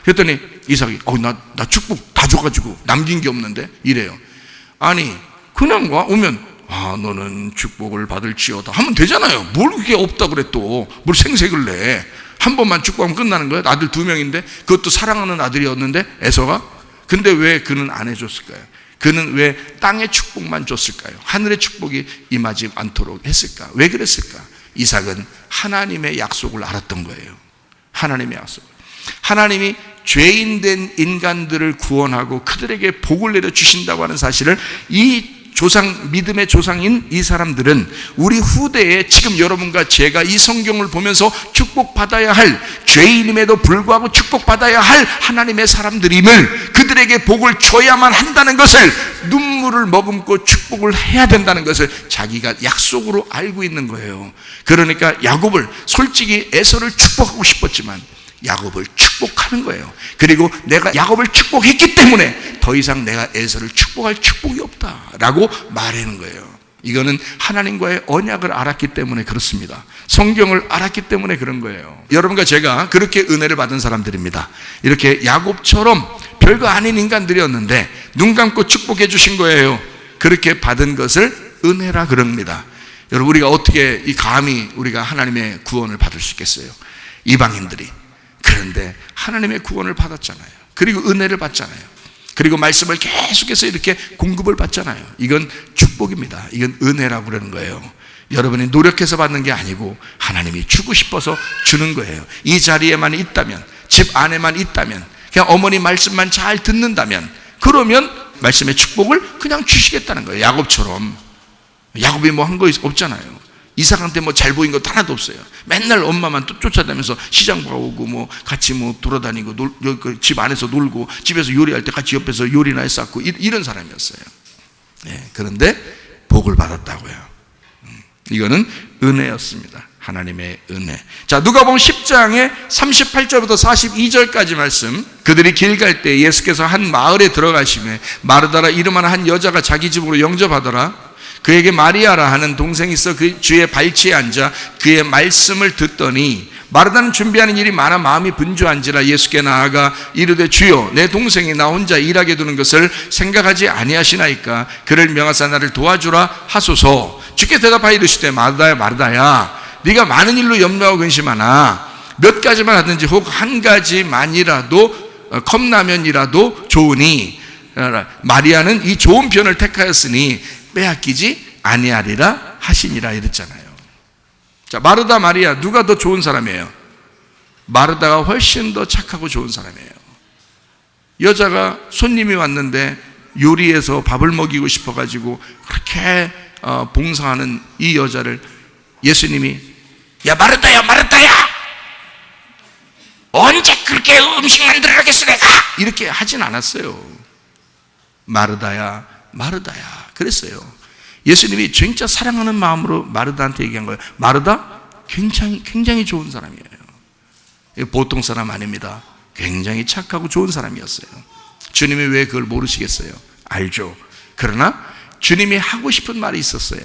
했더니 이삭이 나 축복 다 줘가지고 남긴 게 없는데 이래요. 아니 그냥 오면 너는 축복을 받을지어다 하면 되잖아요. 뭘 그게 없다 그래, 또 뭘 생색을 내. 한 번만 축복하면 끝나는 거예요. 아들 2명인데 그것도 사랑하는 아들이었는데 에서가. 근데 왜 그는 안 해줬을까요? 그는 왜 땅의 축복만 줬을까요? 하늘의 축복이 임하지 않도록 했을까? 왜 그랬을까? 이삭은 하나님의 약속을 알았던 거예요. 하나님의 약속. 하나님이 죄인된 인간들을 구원하고 그들에게 복을 내려 주신다고 하는 사실을 이 믿음의 조상인 이 사람들은 우리 후대에 지금 여러분과 제가 이 성경을 보면서 축복받아야 할, 죄인임에도 불구하고 축복받아야 할 하나님의 사람들임을, 그들에게 복을 줘야만 한다는 것을, 눈물을 머금고 축복을 해야 된다는 것을 자기가 약속으로 알고 있는 거예요. 그러니까 야곱을, 솔직히 에서를 축복하고 싶었지만 야곱을 축복하는 거예요. 그리고 내가 야곱을 축복했기 때문에 더 이상 내가 에서를 축복할 축복이 없다라고 말하는 거예요. 이거는 하나님과의 언약을 알았기 때문에 그렇습니다. 성경을 알았기 때문에 그런 거예요. 여러분과 제가 그렇게 은혜를 받은 사람들입니다. 이렇게 야곱처럼 별거 아닌 인간들이었는데 눈 감고 축복해 주신 거예요. 그렇게 받은 것을 은혜라 그럽니다. 여러분, 우리가 어떻게 감히 우리가 하나님의 구원을 받을 수 있겠어요? 이방인들이. 그런데 하나님의 구원을 받았잖아요. 그리고 은혜를 받잖아요. 그리고 말씀을 계속해서 이렇게 공급을 받잖아요. 이건 축복입니다. 이건 은혜라고 그러는 거예요. 여러분이 노력해서 받는 게 아니고 하나님이 주고 싶어서 주는 거예요. 이 자리에만 있다면, 집 안에만 있다면, 그냥 어머니 말씀만 잘 듣는다면, 그러면 말씀의 축복을 그냥 주시겠다는 거예요. 야곱처럼. 야곱이 뭐 한 거 없잖아요. 이삭한테 뭐 잘 보인 것도 하나도 없어요. 맨날 엄마만 쫓아다니면서 시장 가고 뭐 같이 뭐 돌아다니고 집 안에서 놀고 집에서 요리할 때 같이 옆에서 요리나 했었고 이런 사람이었어요. 네, 그런데 복을 받았다고요. 이거는 은혜였습니다. 하나님의 은혜. 자, 누가복음 10장의 38절부터 42절까지 말씀. 그들이 길 갈 때 예수께서 한 마을에 들어가시매 마르다라 이름 하나 한 여자가 자기 집으로 영접하더라. 그에게 마리아라 하는 동생이 있어 그 주의 발치에 앉아 그의 말씀을 듣더니 마르다는 준비하는 일이 많아 마음이 분주한지라 예수께 나아가 이르되 주여 내 동생이 나 혼자 일하게 두는 것을 생각하지 아니하시나이까 그를 명하사 나를 도와주라 하소서. 주께 대답하여 이르시되 마르다야 마르다야 네가 많은 일로 염려하고 근심하나 몇 가지만 하든지 혹 한 가지만이라도 컵라면이라도 좋으니 마리아는 이 좋은 편을 택하였으니 빼앗기지 아니하리라 하시니라 이랬잖아요. 자, 마르다 마리아 누가 더 좋은 사람이에요? 마르다가 훨씬 더 착하고 좋은 사람이에요. 여자가 손님이 왔는데 요리해서 밥을 먹이고 싶어가지고 그렇게 봉사하는 이 여자를 예수님이 야 마르다야 마르다야 언제 그렇게 음식 만들어야겠어 내가 이렇게 하진 않았어요. 마르다야 마르다야 그랬어요. 예수님이 진짜 사랑하는 마음으로 마르다한테 얘기한 거예요. 마르다 굉장히 좋은 사람이에요. 보통 사람 아닙니다. 굉장히 착하고 좋은 사람이었어요. 주님이 왜 그걸 모르시겠어요? 알죠. 그러나 주님이 하고 싶은 말이 있었어요.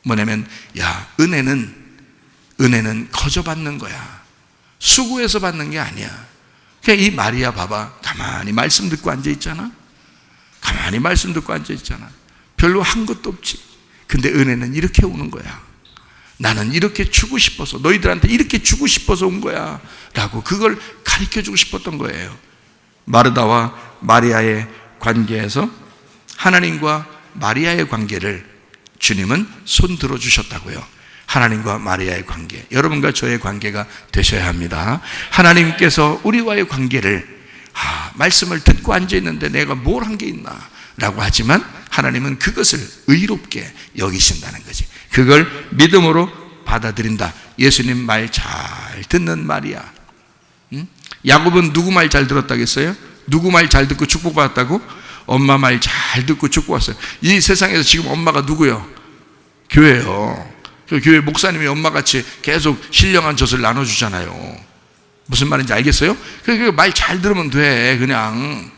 뭐냐면 야 은혜는 거저 받는 거야. 수고해서 받는 게 아니야. 그냥 이 마리아 봐봐. 가만히 말씀 듣고 앉아있잖아. 가만히 말씀 듣고 앉아있잖아. 별로 한 것도 없지. 근데 은혜는 이렇게 오는 거야. 나는 이렇게 주고 싶어서 너희들한테 이렇게 주고 싶어서 온 거야 라고 그걸 가르쳐주고 싶었던 거예요. 마르다와 마리아의 관계에서 하나님과 마리아의 관계를 주님은 손 들어주셨다고요. 하나님과 마리아의 관계, 여러분과 저의 관계가 되셔야 합니다. 하나님께서 우리와의 관계를 말씀을 듣고 앉아있는데 내가 뭘 한 게 있나 라고 하지만 하나님은 그것을 의롭게 여기신다는 거지. 그걸 믿음으로 받아들인다. 예수님 말 잘 듣는 마리아. 야곱은 누구 말 잘 들었다겠어요? 누구 말 잘 듣고 축복받았다고? 엄마 말 잘 듣고 축복받았어요. 이 세상에서 지금 엄마가 누구요? 교회요. 그 교회 목사님이 엄마같이 계속 신령한 젖을 나눠주잖아요. 무슨 말인지 알겠어요? 그러니까 말 잘 들으면 돼. 그냥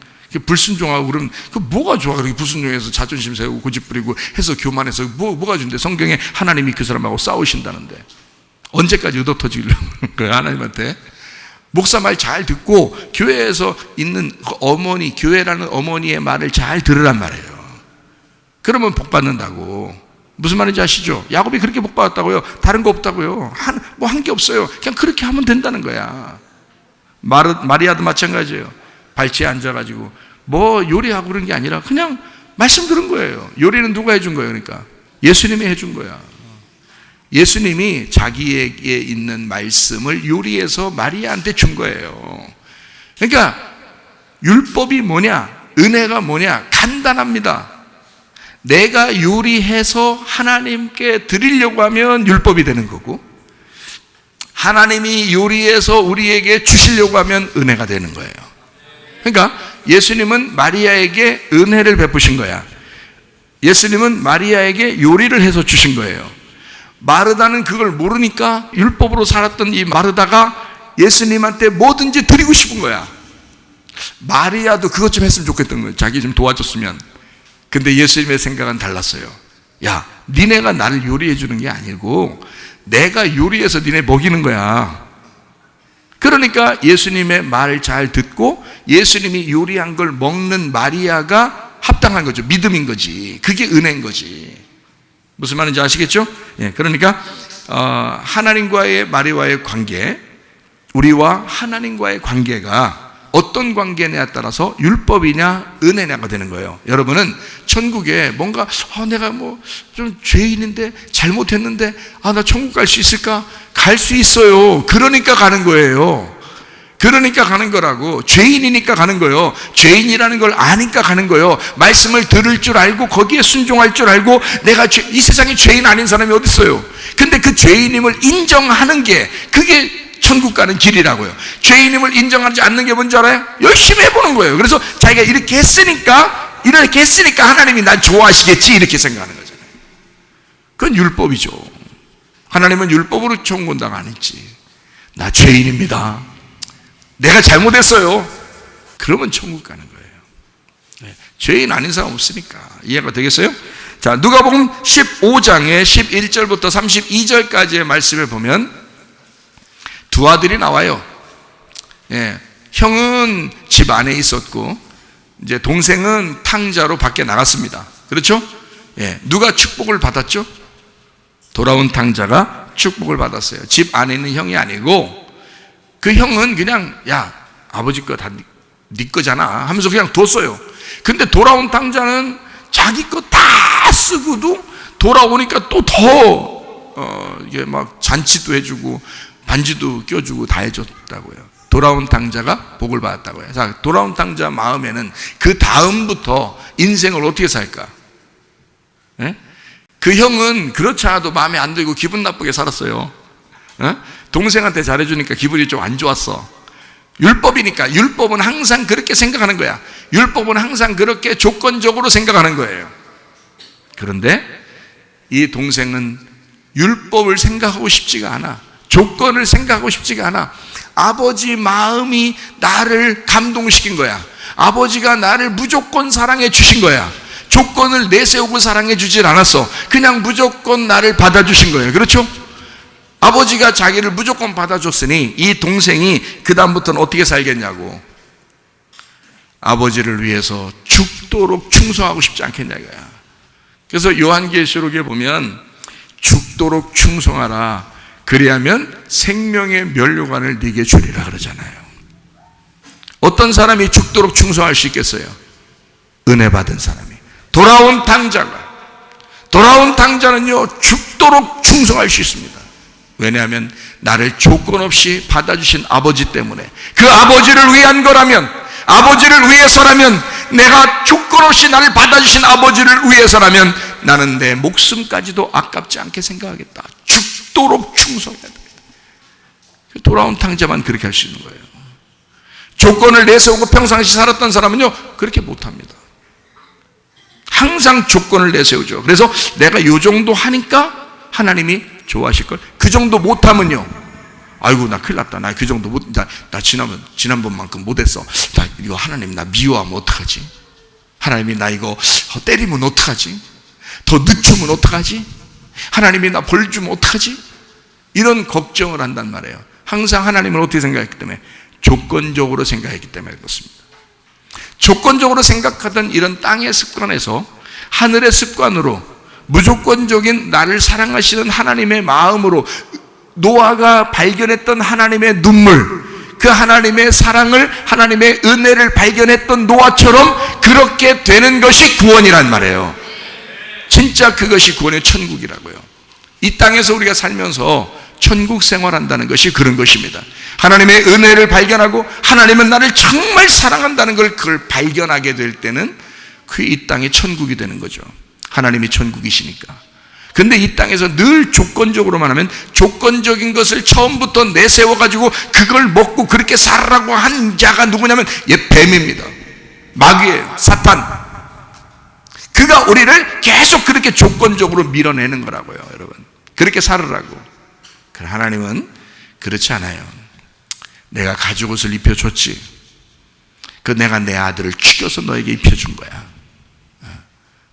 불순종하고 그러면 그 뭐가 좋아? 그렇게 불순종해서 자존심 세우고 고집 부리고 해서 교만해서 뭐가 좋은데? 성경에 하나님이 그 사람하고 싸우신다는데 언제까지 의도터지려고 거야 하나님한테? 목사 말 잘 듣고 교회에서 있는 어머니, 교회라는 어머니의 말을 잘 들으란 말이에요. 그러면 복 받는다고. 무슨 말인지 아시죠? 야곱이 그렇게 복 받았다고요. 다른 거 없다고요. 뭐 한 게 없어요. 그냥 그렇게 하면 된다는 거야. 마리아도 마찬가지예요. 발치에 앉아가지고 뭐 요리하고 그런 게 아니라 그냥 말씀 들은 거예요. 요리는 누가 해준 거예요? 그러니까 예수님이 해준 거야. 예수님이 자기에게 있는 말씀을 요리해서 마리아한테 준 거예요. 그러니까 율법이 뭐냐? 은혜가 뭐냐? 간단합니다. 내가 요리해서 하나님께 드리려고 하면 율법이 되는 거고 하나님이 요리해서 우리에게 주시려고 하면 은혜가 되는 거예요. 그러니까 예수님은 마리아에게 은혜를 베푸신 거야. 예수님은 마리아에게 요리를 해서 주신 거예요. 마르다는 그걸 모르니까 율법으로 살았던 이 마르다가 예수님한테 뭐든지 드리고 싶은 거야. 마리아도 그것 좀 했으면 좋겠던 거예요. 자기 좀 도와줬으면. 근데 예수님의 생각은 달랐어요. 야, 니네가 나를 요리해 주는 게 아니고 내가 요리해서 니네 먹이는 거야. 그러니까 예수님의 말을 잘 듣고 예수님이 요리한 걸 먹는 마리아가 합당한 거죠. 믿음인 거지. 그게 은혜인 거지. 무슨 말인지 아시겠죠? 예, 그러니까 하나님과의 마리아와의 관계, 우리와 하나님과의 관계가 어떤 관계냐에 따라서 율법이냐 은혜냐가 되는 거예요. 여러분은 천국에 뭔가 내가 뭐 좀 죄인인데 잘못했는데 나 천국 갈 수 있을까? 갈 수 있어요. 그러니까 가는 거예요. 그러니까 가는 거라고. 죄인이니까 가는 거예요. 죄인이라는 걸 아니까 가는 거예요. 말씀을 들을 줄 알고 거기에 순종할 줄 알고 내가 이 세상에 죄인 아닌 사람이 어디 있어요? 근데 그 죄인임을 인정하는 게 그게 천국 가는 길이라고요. 죄인임을 인정하지 않는 게 뭔지 알아요? 열심히 해보는 거예요. 그래서 자기가 이렇게 했으니까 하나님이 난 좋아하시겠지 이렇게 생각하는 거잖아요. 그건 율법이죠. 하나님은 율법으로 천국 온다고 안 했지. 나 죄인입니다. 내가 잘못했어요. 그러면 천국 가는 거예요. 죄인 아닌 사람 없으니까. 이해가 되겠어요? 자, 누가복음 15장의 11절부터 32절까지의 말씀을 보면 두 아들이 나와요. 형은 집 안에 있었고 이제 동생은 탕자로 밖에 나갔습니다. 그렇죠? 누가 축복을 받았죠? 돌아온 탕자가 축복을 받았어요. 집 안에 있는 형이 아니고 그 형은 그냥 아버지 거 다 네 거잖아 하면서 그냥 뒀어요. 근데 돌아온 탕자는 자기 거 다 쓰고도 돌아오니까 또 더 이게 막 잔치도 해주고 반지도 껴주고 다 해줬다고요. 돌아온 탕자가 복을 받았다고요. 자, 돌아온 탕자 마음에는 그 다음부터 인생을 어떻게 살까? 그 형은 그렇지 않아도 마음에 안 들고 기분 나쁘게 살았어요. 동생한테 잘해주니까 기분이 좀 안 좋았어. 율법이니까. 율법은 항상 그렇게 생각하는 거야. 율법은 항상 그렇게 조건적으로 생각하는 거예요. 그런데 이 동생은 율법을 생각하고 싶지가 않아. 조건을 생각하고 싶지가 않아. 아버지 마음이 나를 감동시킨 거야. 아버지가 나를 무조건 사랑해 주신 거야. 조건을 내세우고 사랑해 주질 않았어. 그냥 무조건 나를 받아주신 거예요. 그렇죠? 아버지가 자기를 무조건 받아줬으니 이 동생이 그 다음부터는 어떻게 살겠냐고. 아버지를 위해서 죽도록 충성하고 싶지 않겠냐 이거야. 그래서 요한계시록에 보면 죽도록 충성하라. 그리하면 생명의 면류관을 네게 주리라 그러잖아요. 어떤 사람이 죽도록 충성할 수 있겠어요? 은혜 받은 사람이. 돌아온 탕자는요 죽도록 충성할 수 있습니다. 왜냐하면 나를 조건 없이 받아주신 아버지 때문에, 그 아버지를 위한 거라면, 아버지를 위해서라면, 내가 조건 없이 나를 받아주신 아버지를 위해서라면 나는 내 목숨까지도 아깝지 않게 생각하겠다. 죽도록 충성해야 됩니다. 돌아온 탕자만 그렇게 할 수 있는 거예요. 조건을 내세우고 평상시 살았던 사람은요 그렇게 못합니다. 항상 조건을 내세우죠. 그래서 내가 이 정도 하니까 하나님이 좋아하실 걸. 그 정도 못하면요, 아이고 나 큰일 났다. 나 그 정도 못, 나 지난번만큼 못했어. 나 이거 하나님 나 미워하면 어떡하지? 하나님이 나 이거 때리면 어떡하지? 더 늦추면 어떡하지? 하나님이 나 벌 주면 어떡하지? 이런 걱정을 한단 말이에요. 항상 하나님을 어떻게 생각했기 때문에? 조건적으로 생각했기 때문에 그렇습니다. 조건적으로 생각하던 이런 땅의 습관에서 하늘의 습관으로 무조건적인 나를 사랑하시는 하나님의 마음으로 노아가 발견했던 하나님의 눈물, 그 하나님의 사랑을, 하나님의 은혜를 발견했던 노아처럼 그렇게 되는 것이 구원이란 말이에요. 진짜 그것이 구원의 천국이라고요. 이 땅에서 우리가 살면서 천국 생활한다는 것이 그런 것입니다. 하나님의 은혜를 발견하고 하나님은 나를 정말 사랑한다는 걸 그걸 발견하게 될 때는 그 이 땅이 천국이 되는 거죠. 하나님이 천국이시니까. 근데 이 땅에서 늘 조건적으로만 하면, 조건적인 것을 처음부터 내세워가지고 그걸 먹고 그렇게 살라고 한 자가 누구냐면 뱀입니다. 마귀예요. 사탄. 그가 우리를 계속 그렇게 조건적으로 밀어내는 거라고요. 여러분, 그렇게 살으라고. 그러나 하나님은 그렇지 않아요. 내가 가죽옷을 입혀줬지. 내가 내 아들을 죽여서 너에게 입혀준 거야.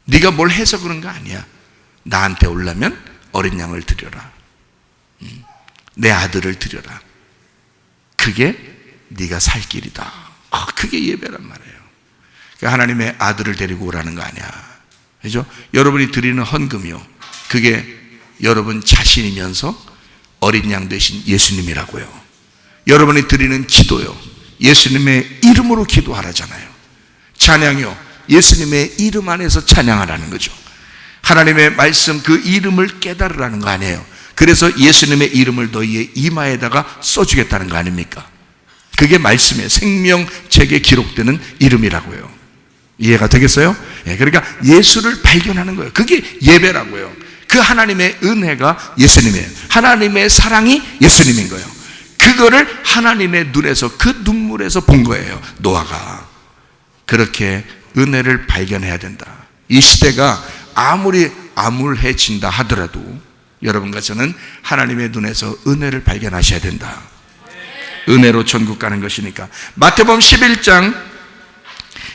네가 뭘 해서 그런 거 아니야. 나한테 오려면 어린 양을 드려라. 내 아들을 드려라. 그게 네가 살 길이다. 그게 예배란 말이에요. 하나님의 아들을 데리고 오라는 거 아니야. 그죠? 여러분이 드리는 헌금이요, 그게 여러분 자신이면서 어린 양 되신 예수님이라고요. 여러분이 드리는 기도요, 예수님의 이름으로 기도하라잖아요. 찬양이요, 예수님의 이름 안에서 찬양하라는 거죠. 하나님의 말씀, 그 이름을 깨달으라는 거 아니에요. 그래서 예수님의 이름을 너희의 이마에다가 써주겠다는 거 아닙니까? 그게 말씀의 생명책에 기록되는 이름이라고요. 이해가 되겠어요? 그러니까 예수를 발견하는 거예요. 그게 예배라고요. 그 하나님의 은혜가 예수님이에요. 하나님의 사랑이 예수님인 거예요. 그거를 하나님의 눈에서, 그 눈물에서 본 거예요. 노아가. 그렇게 은혜를 발견해야 된다. 이 시대가 아무리 암울해진다 하더라도 여러분과 저는 하나님의 눈에서 은혜를 발견하셔야 된다. 은혜로 천국 가는 것이니까. 마태복음 11장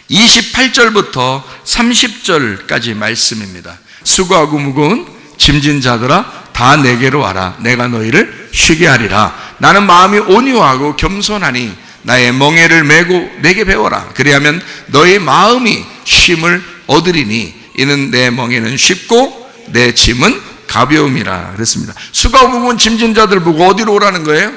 28절부터 30절까지 말씀입니다. 수고하고 무거운 짐진 자들아, 다 내게로 와라. 내가 너희를 쉬게 하리라. 나는 마음이 온유하고 겸손하니 나의 멍에를 메고 내게 배워라. 그리하면 너희 마음이 쉼을 얻으리니 이는 내 멍에는 쉽고 내 짐은 가벼움이라 그랬습니다. 수고하고 무거운 짐진 자들 보고 어디로 오라는 거예요?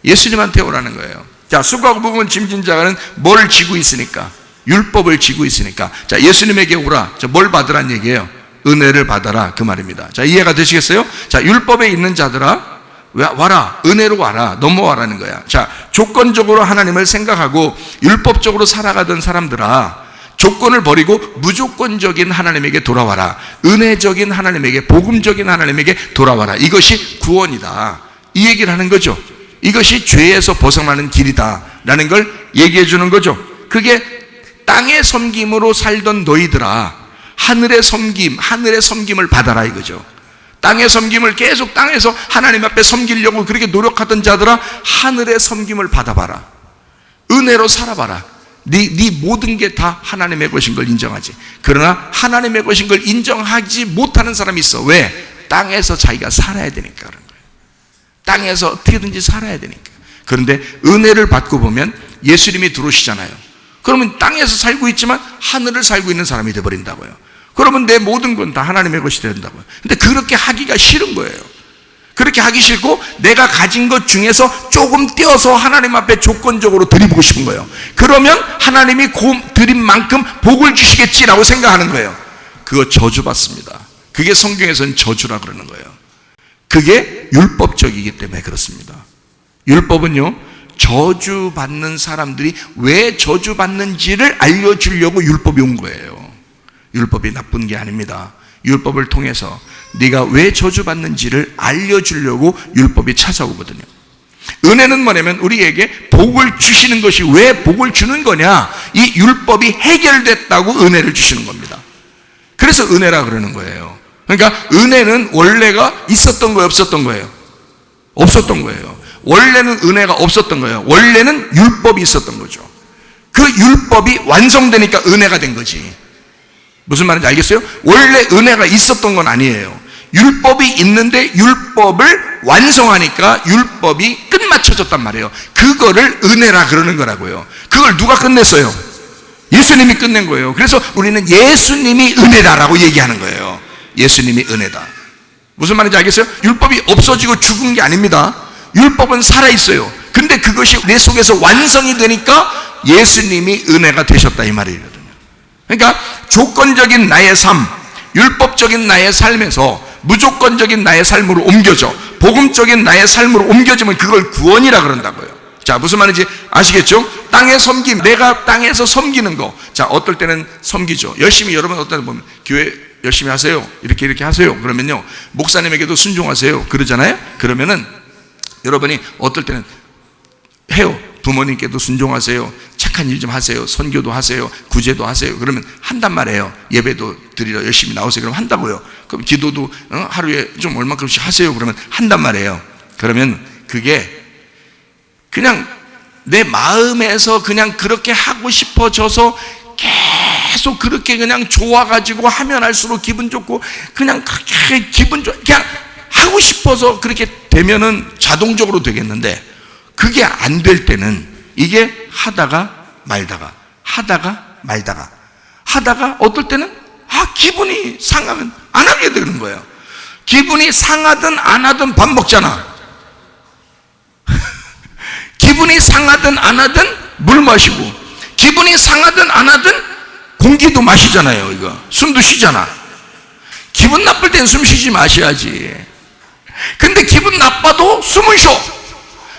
예수님한테 오라는 거예요. 자, 수고하고 무거운 짐진 자는 뭘 지고 있으니까? 율법을 지고 있으니까. 자, 예수님에게 오라. 자, 뭘 받으란 얘기예요? 은혜를 받아라, 그 말입니다. 자, 이해가 되시겠어요? 자, 율법에 있는 자들아, 와라. 은혜로 와라. 넘어와라는 거야. 자, 조건적으로 하나님을 생각하고 율법적으로 살아가던 사람들아, 조건을 버리고 무조건적인 하나님에게 돌아와라. 은혜적인 하나님에게, 복음적인 하나님에게 돌아와라. 이것이 구원이다. 이 얘기를 하는 거죠. 이것이 죄에서 벗어나는 길이다 라는 걸 얘기해 주는 거죠. 그게 땅의 섬김으로 살던 너희들아, 하늘의 섬김을 받아라 이거죠. 땅의 섬김을 계속 땅에서 하나님 앞에 섬기려고 그렇게 노력하던 자들아, 하늘의 섬김을 받아봐라. 은혜로 살아봐라. 네 모든 게 다 하나님의 것인 걸 인정하지. 그러나 하나님의 것인 걸 인정하지 못하는 사람이 있어. 왜? 땅에서 자기가 살아야 되니까 그런 거예요. 땅에서 어떻게든지 살아야 되니까. 그런데 은혜를 받고 보면 예수님이 들어오시잖아요. 그러면 땅에서 살고 있지만 하늘을 살고 있는 사람이 되어버린다고요. 그러면 내 모든 건 다 하나님의 것이 된다고요. 근데 그렇게 하기가 싫은 거예요. 그렇게 하기 싫고 내가 가진 것 중에서 조금 떼어서 하나님 앞에 조건적으로 드리고 싶은 거예요. 그러면 하나님이 드린 만큼 복을 주시겠지라고 생각하는 거예요. 그거 저주받습니다. 그게 성경에서는 저주라 그러는 거예요. 그게 율법적이기 때문에 그렇습니다. 율법은요, 저주받는 사람들이 왜 저주받는지를 알려주려고 율법이 온 거예요. 율법이 나쁜 게 아닙니다. 율법을 통해서 네가 왜 저주받는지를 알려주려고 율법이 찾아오거든요. 은혜는 뭐냐면 우리에게 복을 주시는 것이, 왜 복을 주는 거냐, 이 율법이 해결됐다고 은혜를 주시는 겁니다. 그래서 은혜라 그러는 거예요. 그러니까 은혜는 원래가 있었던 거예요, 없었던 거예요? 없었던 거예요. 원래는 은혜가 없었던 거예요. 원래는 율법이 있었던 거죠. 그 율법이 완성되니까 은혜가 된 거지. 무슨 말인지 알겠어요? 원래 은혜가 있었던 건 아니에요. 율법이 있는데 율법을 완성하니까 율법이 끝마쳐졌단 말이에요. 그거를 은혜라 그러는 거라고요. 그걸 누가 끝냈어요? 예수님이 끝낸 거예요. 그래서 우리는 예수님이 은혜다라고 얘기하는 거예요. 예수님이 은혜다. 무슨 말인지 알겠어요? 율법이 없어지고 죽은 게 아닙니다. 율법은 살아있어요. 근데 그것이 내 속에서 완성이 되니까 예수님이 은혜가 되셨다 이 말이거든요. 그러니까 조건적인 나의 삶, 율법적인 나의 삶에서 무조건적인 나의 삶으로 옮겨져, 복음적인 나의 삶으로 옮겨지면 그걸 구원이라 그런다고요. 자, 무슨 말인지 아시겠죠? 땅의 섬김, 내가 땅에서 섬기는 거. 자, 어떨 때는 섬기죠. 열심히, 여러분 어떨 때는 보면 교회 열심히 하세요, 이렇게 하세요. 그러면요, 목사님에게도 순종하세요 그러잖아요. 그러면은 여러분이 어떨 때는 해요. 부모님께도 순종하세요, 착한 일 좀 하세요, 선교도 하세요, 구제도 하세요. 그러면 한단 말이에요. 예배도 드리러 열심히 나오세요. 그러면 한다고요. 그럼 기도도 하루에 좀 얼마큼씩 하세요. 그러면 한단 말이에요. 그러면 그게 그냥 내 마음에서 그냥 그렇게 하고 싶어져서 계속 그렇게 그냥 좋아가지고 하면 할수록 기분 좋고 그냥 그렇게 기분 좋 그냥 하고 싶어서 그렇게 되면은 자동적으로 되겠는데, 그게 안 될 때는 이게 하다가 말다가 하다가 어떨 때는 기분이 상하면 안 하게 되는 거예요. 기분이 상하든 안 하든 밥 먹잖아. 기분이 상하든 안 하든 물 마시고, 기분이 상하든 안 하든 공기도 마시잖아요. 이거 숨도 쉬잖아. 기분 나쁠 땐 숨 쉬지 마셔야지. 근데 기분 나빠도 숨을 쉬어.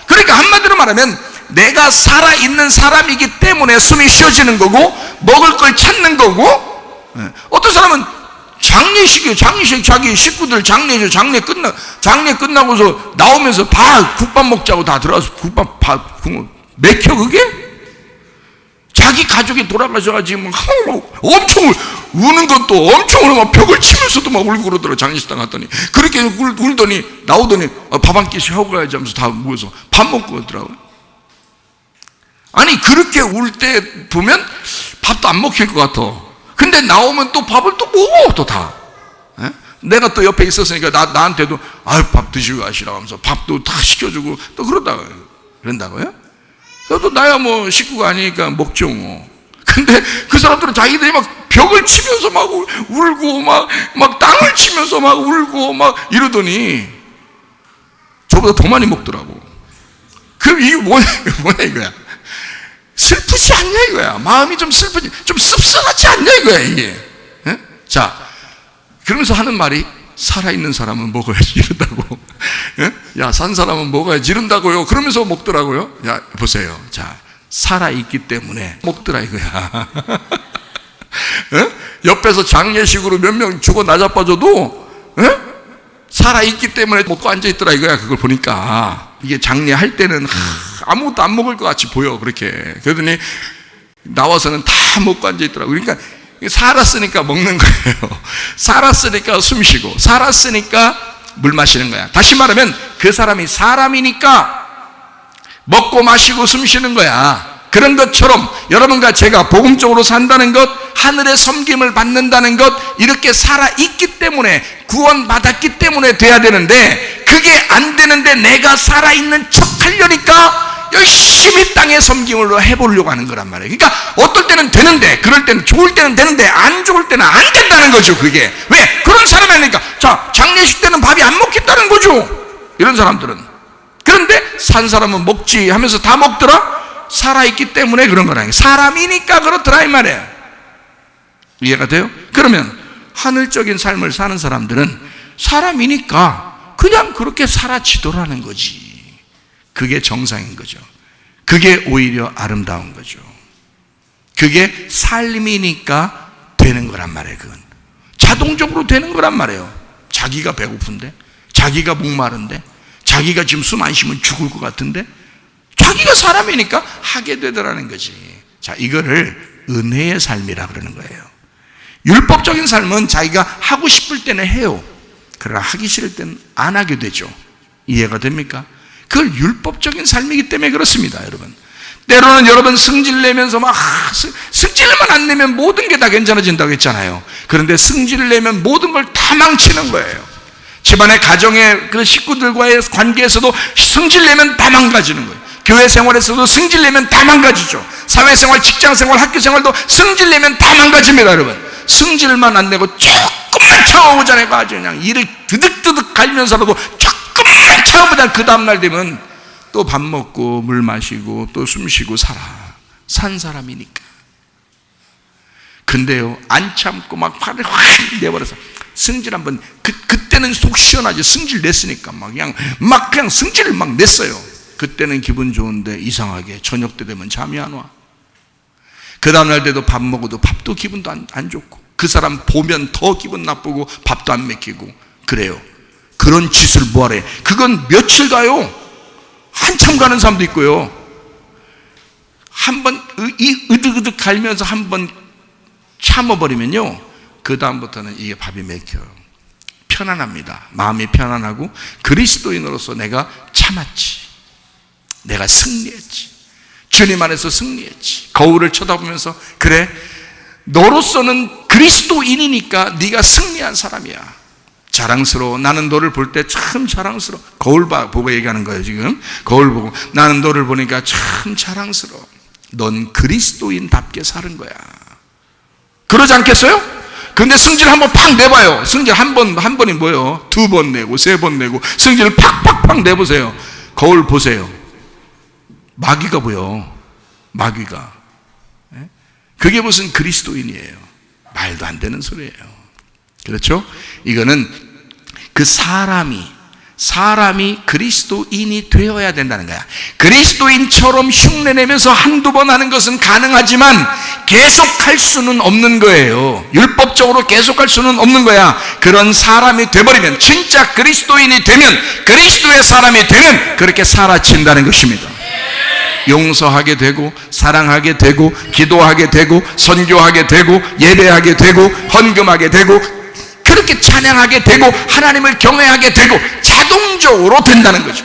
그러니까 한마디로 말하면 내가 살아있는 사람이기 때문에 숨이 쉬어지는 거고, 먹을 걸 찾는 거고. 어떤 사람은 장례식 자기 식구들 장례 끝나고서 나오면서 국밥 먹자고 다 들어와서 국밥 맥혀. 그게 자기 가족이 돌아가셔가지고 막 엄청 우는 것도 엄청 울고 막 벽을 치면서도 막 울고 그러더라고. 장례식당 갔더니 그렇게 울더니 나오더니 밥 한 끼씩 하고 가야지 하면서 다 모여서 밥 먹고 그러더라고요. 아니 그렇게 울 때 보면 밥도 안 먹힐 것 같아. 근데 나오면 또 밥을 또 먹어. 또 다. 내가 또 옆에 있었으니까 나한테도 밥 드시고 가시라고 하면서 밥도 다 시켜주고 또 그런다고요? 또 나야 뭐 식구가 아니니까 먹죠 뭐. 근데 그 사람들은 자기들이 막 벽을 치면서 막 울고 막 땅을 치면서 막 울고 막 이러더니 저보다 더 많이 먹더라고. 그럼 이게 뭐냐 이거야. 슬프지 않냐 이거야. 마음이 좀 슬프지, 좀 씁쓸하지 않냐 이거야 이게. 자, 그러면서 하는 말이 살아있는 사람은 먹어야지 이런다고. 야, 산 사람은 먹어야지 이런다고요. 그러면서 먹더라고요. 야, 보세요. 자, 살아있기 때문에 먹더라 이거야. 옆에서 장례식으로 몇 명 죽어 나자빠져도 살아있기 때문에 먹고 앉아있더라 이거야. 그걸 보니까 이게 장례할 때는 아무것도 안 먹을 것 같이 보여. 그렇게. 그러더니 나와서는 다 먹고 앉아있더라고. 그러니까 살았으니까 먹는 거예요. 살았으니까 숨 쉬고, 살았으니까 물 마시는 거야. 다시 말하면 그 사람이 사람이니까 먹고 마시고 숨 쉬는 거야. 그런 것처럼 여러분과 제가 복음적으로 산다는 것, 하늘의 섬김을 받는다는 것, 이렇게 살아있기 때문에, 구원받았기 때문에 돼야 되는데, 그게 안 되는데 내가 살아있는 척 하려니까 열심히 땅의 섬김을 해보려고 하는 거란 말이에요. 그러니까 어떨 때는 되는데, 그럴 때는 좋을 때는 되는데 안 좋을 때는 안 된다는 거죠. 그게 왜? 그런 사람이 아니니까. 자, 장례식 때는 밥이 안 먹겠다는 거죠, 이런 사람들은. 그런데 산 사람은 먹지 하면서 다 먹더라. 살아있기 때문에 그런 거라는 거예요. 사람이니까 그렇더라 이 말이에요. 이해가 돼요? 그러면 하늘적인 삶을 사는 사람들은 사람이니까 그냥 그렇게 살아지더라는 거지. 그게 정상인 거죠. 그게 오히려 아름다운 거죠. 그게 삶이니까 되는 거란 말이에요. 그건 자동적으로 되는 거란 말이에요. 자기가 배고픈데, 자기가 목마른데, 자기가 지금 숨 안 쉬면 죽을 것 같은데 자기가 사람이니까 하게 되더라는 거지. 자, 이거를 은혜의 삶이라 그러는 거예요. 율법적인 삶은 자기가 하고 싶을 때는 해요. 그러나 하기 싫을 때는 안 하게 되죠. 이해가 됩니까? 그걸 율법적인 삶이기 때문에 그렇습니다, 여러분. 때로는 여러분 승질 내면서 승질만 안 내면 모든 게 다 괜찮아진다고 했잖아요. 그런데 승질을 내면 모든 걸 다 망치는 거예요. 집안의 가정의 그 식구들과의 관계에서도 승질 내면 다 망가지는 거예요. 교회 생활에서도 승질 내면 다 망가지죠. 사회생활, 직장생활, 학교생활도 승질 내면 다 망가집니다, 여러분. 승질만 안 내고 조금만 참아보자니까 아주 그냥 이를 드득드득 갈면서라도 조금만 참아보자. 그 다음날 되면 또 밥 먹고 물 마시고 또 숨 쉬고 산 사람이니까. 근데요, 안 참고 막 화를 확 내버려서 승질 한번 그때는 속 시원하지. 승질 냈으니까 그냥 승질을 막 냈어요. 그때는 기분 좋은데 이상하게 저녁 때 되면 잠이 안 와. 그 다음날 때도 밥 먹어도 밥도 기분도 안 좋고, 그 사람 보면 더 기분 나쁘고 밥도 안 먹히고 그래요. 그런 짓을 뭐하래. 그건 며칠 가요. 한참 가는 사람도 있고요. 한번 으득으득 갈면서 한번 참아버리면요, 그 다음부터는 이게 밥이 먹혀요. 편안합니다. 마음이 편안하고 그리스도인으로서 내가 참았지. 내가 승리했지. 주님 안에서 승리했지. 거울을 쳐다보면서 그래, 너로서는 그리스도인이니까 네가 승리한 사람이야. 자랑스러워. 나는 너를 볼 때 참 자랑스러워. 거울 보고 얘기하는 거예요 지금. 거울 보고 나는 너를 보니까 참 자랑스러워. 넌 그리스도인답게 사는 거야. 그러지 않겠어요? 근데 승질 한번 팍 내봐요. 승질 한 번이 뭐예요? 2번 내고 3번 내고 승질을 팍팍팍 내보세요. 거울 보세요. 마귀가 보여. 마귀가. 그게 무슨 그리스도인이에요? 말도 안 되는 소리예요. 그렇죠? 이거는 그 사람이 그리스도인이 되어야 된다는 거야. 그리스도인처럼 흉내내면서 한두 번 하는 것은 가능하지만 계속할 수는 없는 거예요. 율법적으로 계속할 수는 없는 거야. 그런 사람이 돼버리면, 진짜 그리스도인이 되면, 그리스도의 사람이 되면 그렇게 살아친다는 것입니다. 용서하게 되고, 사랑하게 되고, 기도하게 되고, 선교하게 되고, 예배하게 되고, 헌금하게 되고, 그렇게 찬양하게 되고, 하나님을 경외하게 되고, 자동적으로 된다는 거죠.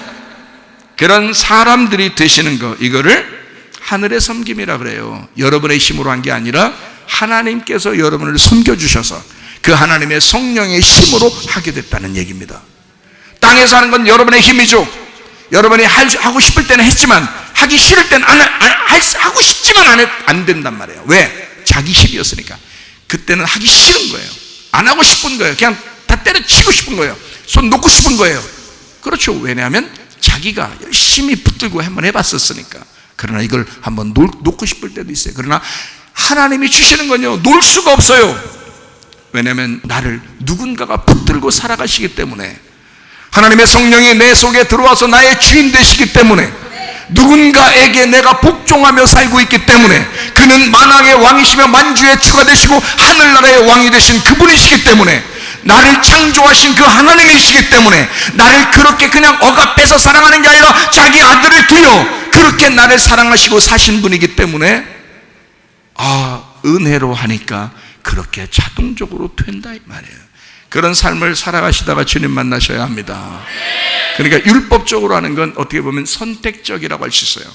그런 사람들이 되시는 거, 이거를 하늘의 섬김이라 그래요. 여러분의 힘으로 한 게 아니라 하나님께서 여러분을 섬겨주셔서 그 하나님의 성령의 힘으로 하게 됐다는 얘기입니다. 땅에서 하는 건 여러분의 힘이죠. 여러분이 하고 싶을 때는 했지만, 하기 싫을 때는 하고 싶지만 안 된단 말이에요. 왜? 자기 힘이었으니까. 그때는 하기 싫은 거예요. 안 하고 싶은 거예요. 그냥 다 때려치고 싶은 거예요. 손 놓고 싶은 거예요. 그렇죠. 왜냐하면 자기가 열심히 붙들고 한번 해봤었으니까. 그러나 이걸 한번 놓고 싶을 때도 있어요. 그러나 하나님이 주시는 건요, 놓을 수가 없어요. 왜냐하면 나를 누군가가 붙들고 살아가시기 때문에, 하나님의 성령이 내 속에 들어와서 나의 주인 되시기 때문에, 누군가에게 내가 복종하며 살고 있기 때문에, 그는 만왕의 왕이시며 만주의 주가 되시고 하늘나라의 왕이 되신 그분이시기 때문에, 나를 창조하신 그 하나님이시기 때문에, 나를 그렇게 그냥 억압해서 사랑하는 게 아니라 자기 아들을 두어 그렇게 나를 사랑하시고 사신 분이기 때문에, 은혜로 하니까 그렇게 자동적으로 된다 이 말이에요. 그런 삶을 살아가시다가 주님 만나셔야 합니다. 그러니까 율법적으로 하는 건 어떻게 보면 선택적이라고 할 수 있어요.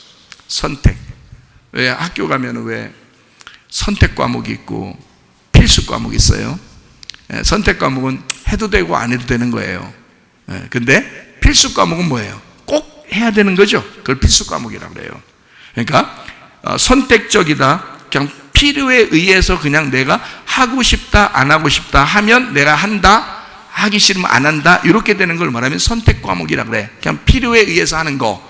선택. 왜 학교 가면 왜 선택 과목이 있고 필수 과목이 있어요? 선택 과목은 해도 되고 안 해도 되는 거예요. 근데 필수 과목은 뭐예요? 꼭 해야 되는 거죠. 그걸 필수 과목이라고 그래요. 그러니까 선택적이다. 그냥 필요에 의해서 그냥 내가 하고 싶다 안 하고 싶다 하면 내가 한다, 하기 싫으면 안 한다, 이렇게 되는 걸 말하면 선택 과목이라고 그래. 그냥 필요에 의해서 하는 거,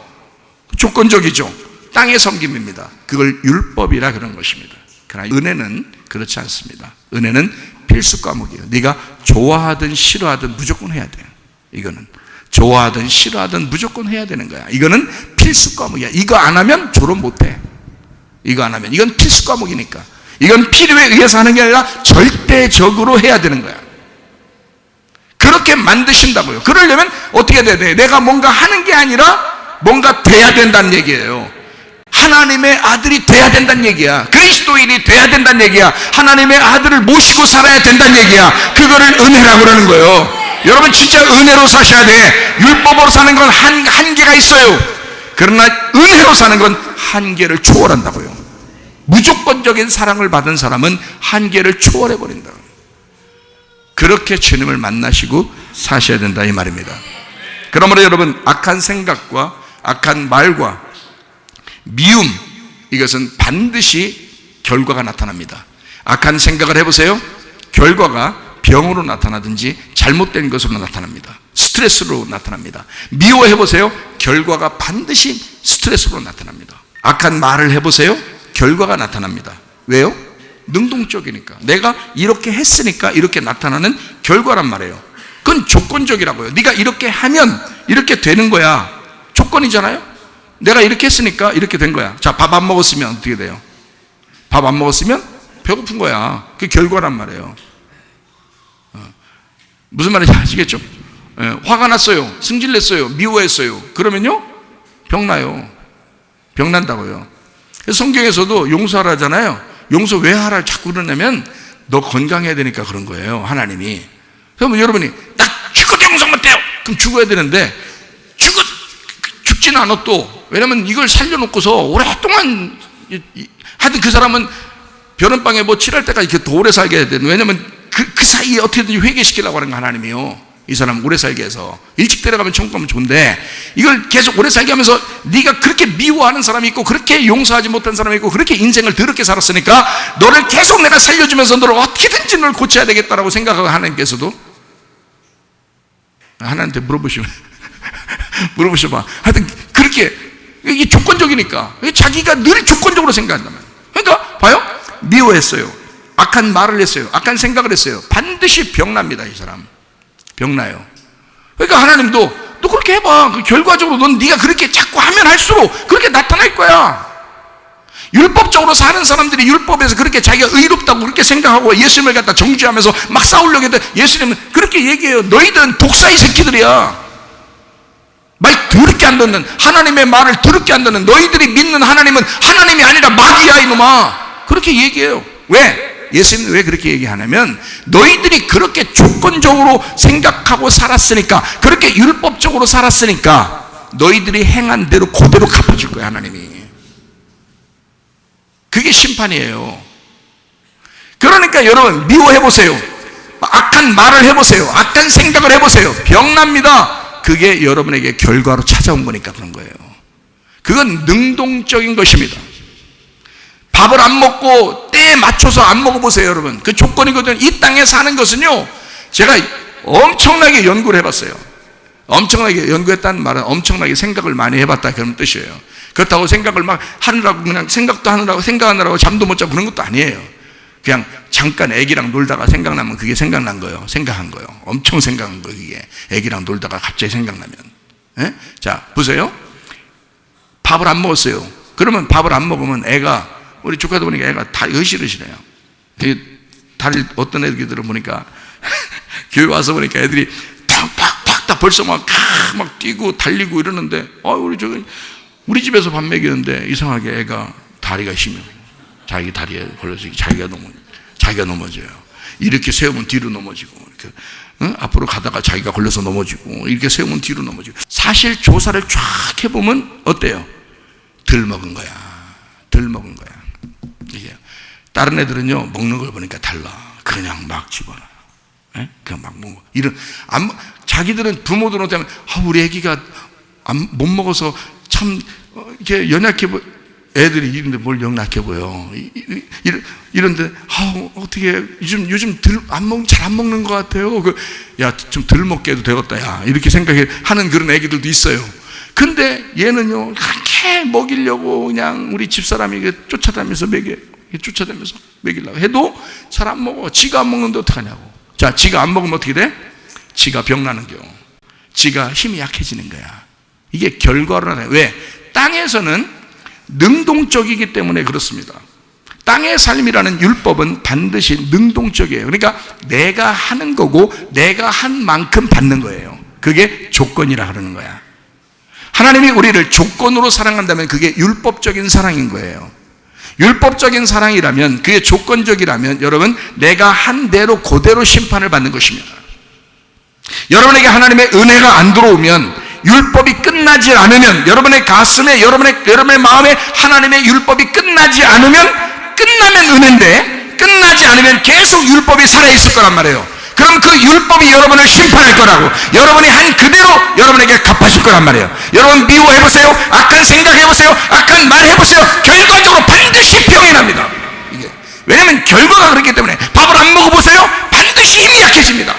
조건적이죠. 땅의 섬김입니다. 그걸 율법이라 그런 것입니다. 그러나 은혜는 그렇지 않습니다. 은혜는 필수 과목이에요. 네가 좋아하든 싫어하든 무조건 해야 돼요. 이거는 좋아하든 싫어하든 무조건 해야 되는 거야. 이거는 필수 과목이야. 이거 안 하면 졸업 못해. 이거 안 하면. 이건 필수 과목이니까. 이건 필요에 의해서 하는 게 아니라 절대적으로 해야 되는 거야. 그렇게 만드신다고요. 그러려면 어떻게 돼야 돼? 내가 뭔가 하는 게 아니라 뭔가 돼야 된다는 얘기예요. 하나님의 아들이 돼야 된다는 얘기야. 그리스도인이 돼야 된다는 얘기야. 하나님의 아들을 모시고 살아야 된다는 얘기야. 그거를 은혜라고 그러는 거예요. 여러분 진짜 은혜로 사셔야 돼. 율법으로 사는 건 한계가 있어요. 그러나 은혜로 사는 건 한계를 초월한다고요. 무조건적인 사랑을 받은 사람은 한계를 초월해버린다. 그렇게 주님을 만나시고 사셔야 된다 이 말입니다. 그러므로 여러분, 악한 생각과 악한 말과 미움, 이것은 반드시 결과가 나타납니다. 악한 생각을 해보세요. 결과가 병으로 나타나든지 잘못된 것으로 나타납니다. 스트레스로 나타납니다. 미워해보세요. 결과가 반드시 스트레스로 나타납니다. 악한 말을 해보세요. 결과가 나타납니다. 왜요? 능동적이니까. 내가 이렇게 했으니까 이렇게 나타나는 결과란 말이에요. 그건 조건적이라고요. 네가 이렇게 하면 이렇게 되는 거야. 조건이잖아요. 내가 이렇게 했으니까 이렇게 된 거야. 자, 밥 안 먹었으면 어떻게 돼요? 밥 안 먹었으면 배고픈 거야. 그게 결과란 말이에요. 무슨 말인지 아시겠죠? 화가 났어요. 승질냈어요. 미워했어요. 그러면요, 병나요. 병난다고요. 그래서 성경에서도 용서하라 하잖아요. 용서 왜 하라 자꾸 그러냐면 너 건강해야 되니까 그런 거예요. 하나님이. 그러면 여러분이 나 죽어도 용서 못해요. 그럼 죽어야 되는데 죽지는 않아 또. 왜냐면 이걸 살려놓고서 오랫동안, 하여튼 그 사람은 변원방에 뭐 칠할 때까지 이렇게 더 오래 살게 해야 되는, 왜냐면 그 사이에 어떻게든지 회개시키려고 하는 거 하나님이요. 이 사람 오래 살게 해서 일찍 데려가면 천국 가면 좋은데, 이걸 계속 오래 살게 하면서 네가 그렇게 미워하는 사람이 있고 그렇게 용서하지 못한 사람이 있고 그렇게 인생을 더럽게 살았으니까 너를 계속 내가 살려주면서 너를 어떻게든지 너를 고쳐야 되겠다라고 생각하고, 하나님께서도 하나님한테 물어보셔봐. 하여튼 그렇게, 이게 조건적이니까 자기가 늘 조건적으로 생각한단 말이에요. 그러니까 봐요, 미워했어요, 악한 말을 했어요, 악한 생각을 했어요, 반드시 병납니다. 이 사람 병나요. 그러니까 하나님도 너 그렇게 해봐. 결과적으로 넌 네가 그렇게 자꾸 하면 할수록 그렇게 나타날 거야. 율법적으로 사는 사람들이 율법에서 그렇게 자기가 의롭다고 그렇게 생각하고 예수님을 갖다 정죄하면서 막 싸우려고 했는데, 예수님은 그렇게 얘기해요. 너희들은 독사의 새끼들이야. 말 더럽게 안 듣는, 하나님의 말을 더럽게 안 듣는 너희들이 믿는 하나님은 하나님이 아니라 마귀야 이놈아. 그렇게 얘기해요. 왜? 예수님은 왜 그렇게 얘기하냐면, 너희들이 그렇게 조건적으로 생각하고 살았으니까, 그렇게 율법적으로 살았으니까 너희들이 행한 대로 그대로 갚아줄 거야 하나님이. 그게 심판이에요. 그러니까 여러분, 미워해보세요, 악한 말을 해보세요, 악한 생각을 해보세요, 병납니다. 그게 여러분에게 결과로 찾아온 거니까 그런 거예요. 그건 능동적인 것입니다. 밥을 안 먹고 때에 맞춰서 안 먹어보세요 여러분. 그 조건이거든요. 이 땅에 사는 것은요, 제가 엄청나게 연구를 해봤어요. 엄청나게 연구했다는 말은 엄청나게 생각을 많이 해봤다 그런 뜻이에요. 그렇다고 생각을 막 하느라고, 그냥 생각도 하느라고, 생각하느라고 잠도 못 자고 그런 것도 아니에요. 그냥 잠깐 애기랑 놀다가 생각나면 그게 생각난 거예요. 생각한 거예요. 엄청 생각한 거예요. 이게 애기랑 놀다가 갑자기 생각나면. 예? 자 보세요. 밥을 안 먹었어요. 그러면 밥을 안 먹으면 애가, 우리 조카도 보니까 애가 다리 으실으시래요. 다리, 어떤 애들을 보니까 교회 와서 보니까 애들이 탁탁탁탁 벌써 막 뛰고 달리고 이러는데, 우리 집에서 밥 먹이는데 이상하게 애가 다리가 힘이, 자기 다리에 걸려서 자기가 넘어져요. 이렇게 세우면 뒤로 넘어지고, 이렇게 앞으로 가다가 자기가 걸려서 넘어지고, 이렇게 세우면 뒤로 넘어지고. 사실 조사를 쫙 해보면 어때요? 덜 먹은 거야. 덜 먹은 거야. 이게 다른 애들은요, 먹는 걸 보니까 달라. 그냥 막 집어넣어. 그냥 막 먹어. 자기들은 부모들은 때문에 우리 애기가 못 먹어서 참 이렇게 연약해 보여. 애들이 이런데 뭘 연약해 보여. 이런데 어떻게 요즘 잘 안 먹는 것 같아요. 야, 좀 덜 먹게 해도 되겠다. 야, 이렇게 생각하는 그런 애기들도 있어요. 근데 얘는요, 그렇게 먹이려고 그냥 우리 집사람이 쫓아다니면서 먹이려고 해도 잘 안 먹어. 지가 안 먹는데 어떡하냐고. 자, 지가 안 먹으면 어떻게 돼? 지가 병나는 겨. 지가 힘이 약해지는 거야. 이게 결과로는. 왜? 땅에서는 능동적이기 때문에 그렇습니다. 땅의 삶이라는 율법은 반드시 능동적이에요. 그러니까 내가 하는 거고 내가 한 만큼 받는 거예요. 그게 조건이라 그러는 거야. 하나님이 우리를 조건으로 사랑한다면 그게 율법적인 사랑인 거예요. 율법적인 사랑이라면, 그게 조건적이라면, 여러분, 내가 한 대로 그대로 심판을 받는 것입니다. 여러분에게 하나님의 은혜가 안 들어오면, 율법이 끝나지 않으면, 여러분의 가슴에, 여러분의 마음에 하나님의 율법이 끝나지 않으면, 끝나면 은혜인데, 끝나지 않으면 계속 율법이 살아있을 거란 말이에요. 그럼 그 율법이 여러분을 심판할 거라고. 여러분이 한 그대로 여러분에게 갚아줄 거란 말이에요. 여러분 미워해보세요. 악한 생각해보세요. 악한 말해보세요. 결과적으로 반드시 병이 납니다. 이게. 왜냐하면 결과가 그렇기 때문에. 밥을 안 먹어보세요. 반드시 힘이 약해집니다.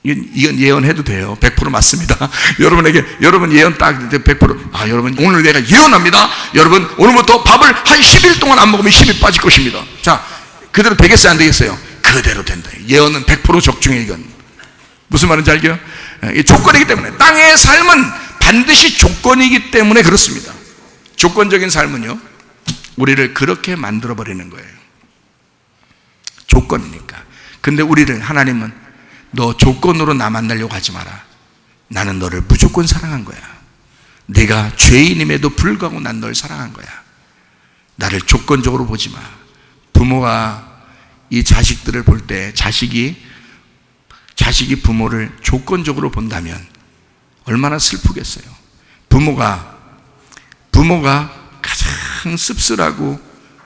이건 예언해도 돼요. 100% 맞습니다. 여러분 예언 딱 100%. 여러분 오늘 내가 예언합니다. 여러분 오늘부터 밥을 한 10일 동안 안 먹으면 힘이 빠질 것입니다. 자, 그대로 되겠어요? 안 되겠어요? 그대로 된다. 예언은 100% 적중해. 이건 무슨 말인지 알죠? 이 조건이기 때문에. 땅의 삶은 반드시 조건이기 때문에 그렇습니다. 조건적인 삶은요, 우리를 그렇게 만들어 버리는 거예요. 조건이니까. 근데 하나님은 너 조건으로 나 만나려고 하지 마라. 나는 너를 무조건 사랑한 거야. 내가 죄인임에도 불구하고 난 널 사랑한 거야. 나를 조건적으로 보지 마. 부모가 이 자식들을 볼 때 자식이 부모를 조건적으로 본다면 얼마나 슬프겠어요. 부모가 가장 씁쓸하고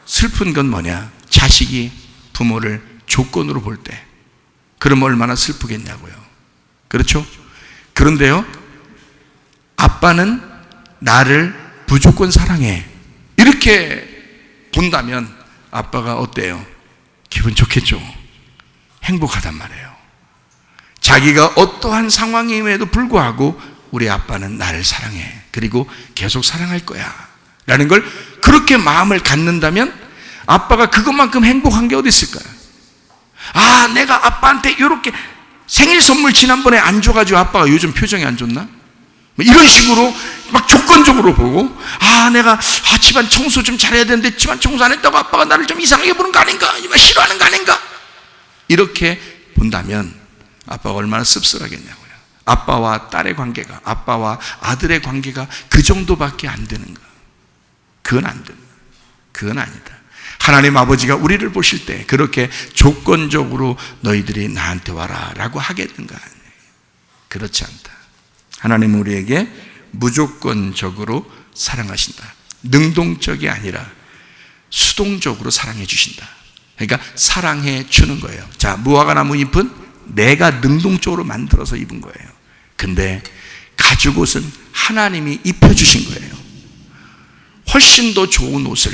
슬픈 건 뭐냐? 자식이 부모를 조건으로 볼 때, 그럼 얼마나 슬프겠냐고요. 그렇죠? 그런데요, 아빠는 나를 무조건 사랑해, 이렇게 본다면 아빠가 어때요? 기분 좋겠죠. 행복하단 말이에요. 자기가 어떠한 상황임에도 불구하고 우리 아빠는 나를 사랑해, 그리고 계속 사랑할 거야 라는 걸 그렇게 마음을 갖는다면 아빠가 그것만큼 행복한 게 어디 있을까요? 아, 내가 아빠한테 이렇게 생일 선물 지난번에 안 줘가지고 아빠가 요즘 표정이 안 좋나? 이런 식으로 막 조건적으로 보고, 내가 집안 청소 좀 잘해야 되는데 집안 청소 안 했다고 아빠가 나를 좀 이상하게 보는 거 아닌가? 싫어하는 거 아닌가? 이렇게 본다면 아빠가 얼마나 씁쓸하겠냐고요. 아빠와 딸의 관계가, 아빠와 아들의 관계가 그 정도밖에 안 되는가? 그건 안 된다. 그건 아니다. 하나님 아버지가 우리를 보실 때 그렇게 조건적으로 너희들이 나한테 와라 라고 하겠는가? 그렇지 않다. 하나님은 우리에게 무조건적으로 사랑하신다. 능동적이 아니라 수동적으로 사랑해 주신다. 그러니까 사랑해 주는 거예요. 자, 무화과 나무 잎은 내가 능동적으로 만들어서 입은 거예요. 근데 가죽옷은 하나님이 입혀주신 거예요. 훨씬 더 좋은 옷을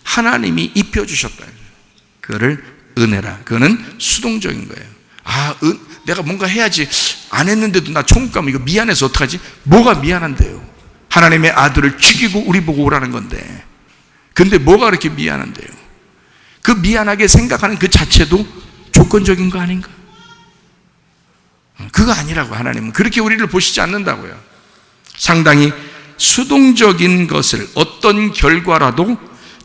하나님이 입혀주셨다. 그거를 은혜라. 그거는 수동적인 거예요. 내가 뭔가 해야지, 안 했는데도 나 천국 가면 이거 미안해서 어떡하지? 뭐가 미안한데요? 하나님의 아들을 죽이고 우리 보고 오라는 건데, 근데 뭐가 그렇게 미안한데요? 그 미안하게 생각하는 그 자체도 조건적인 거 아닌가? 그거 아니라고. 하나님은 그렇게 우리를 보시지 않는다고요. 상당히 수동적인 것을, 어떤 결과라도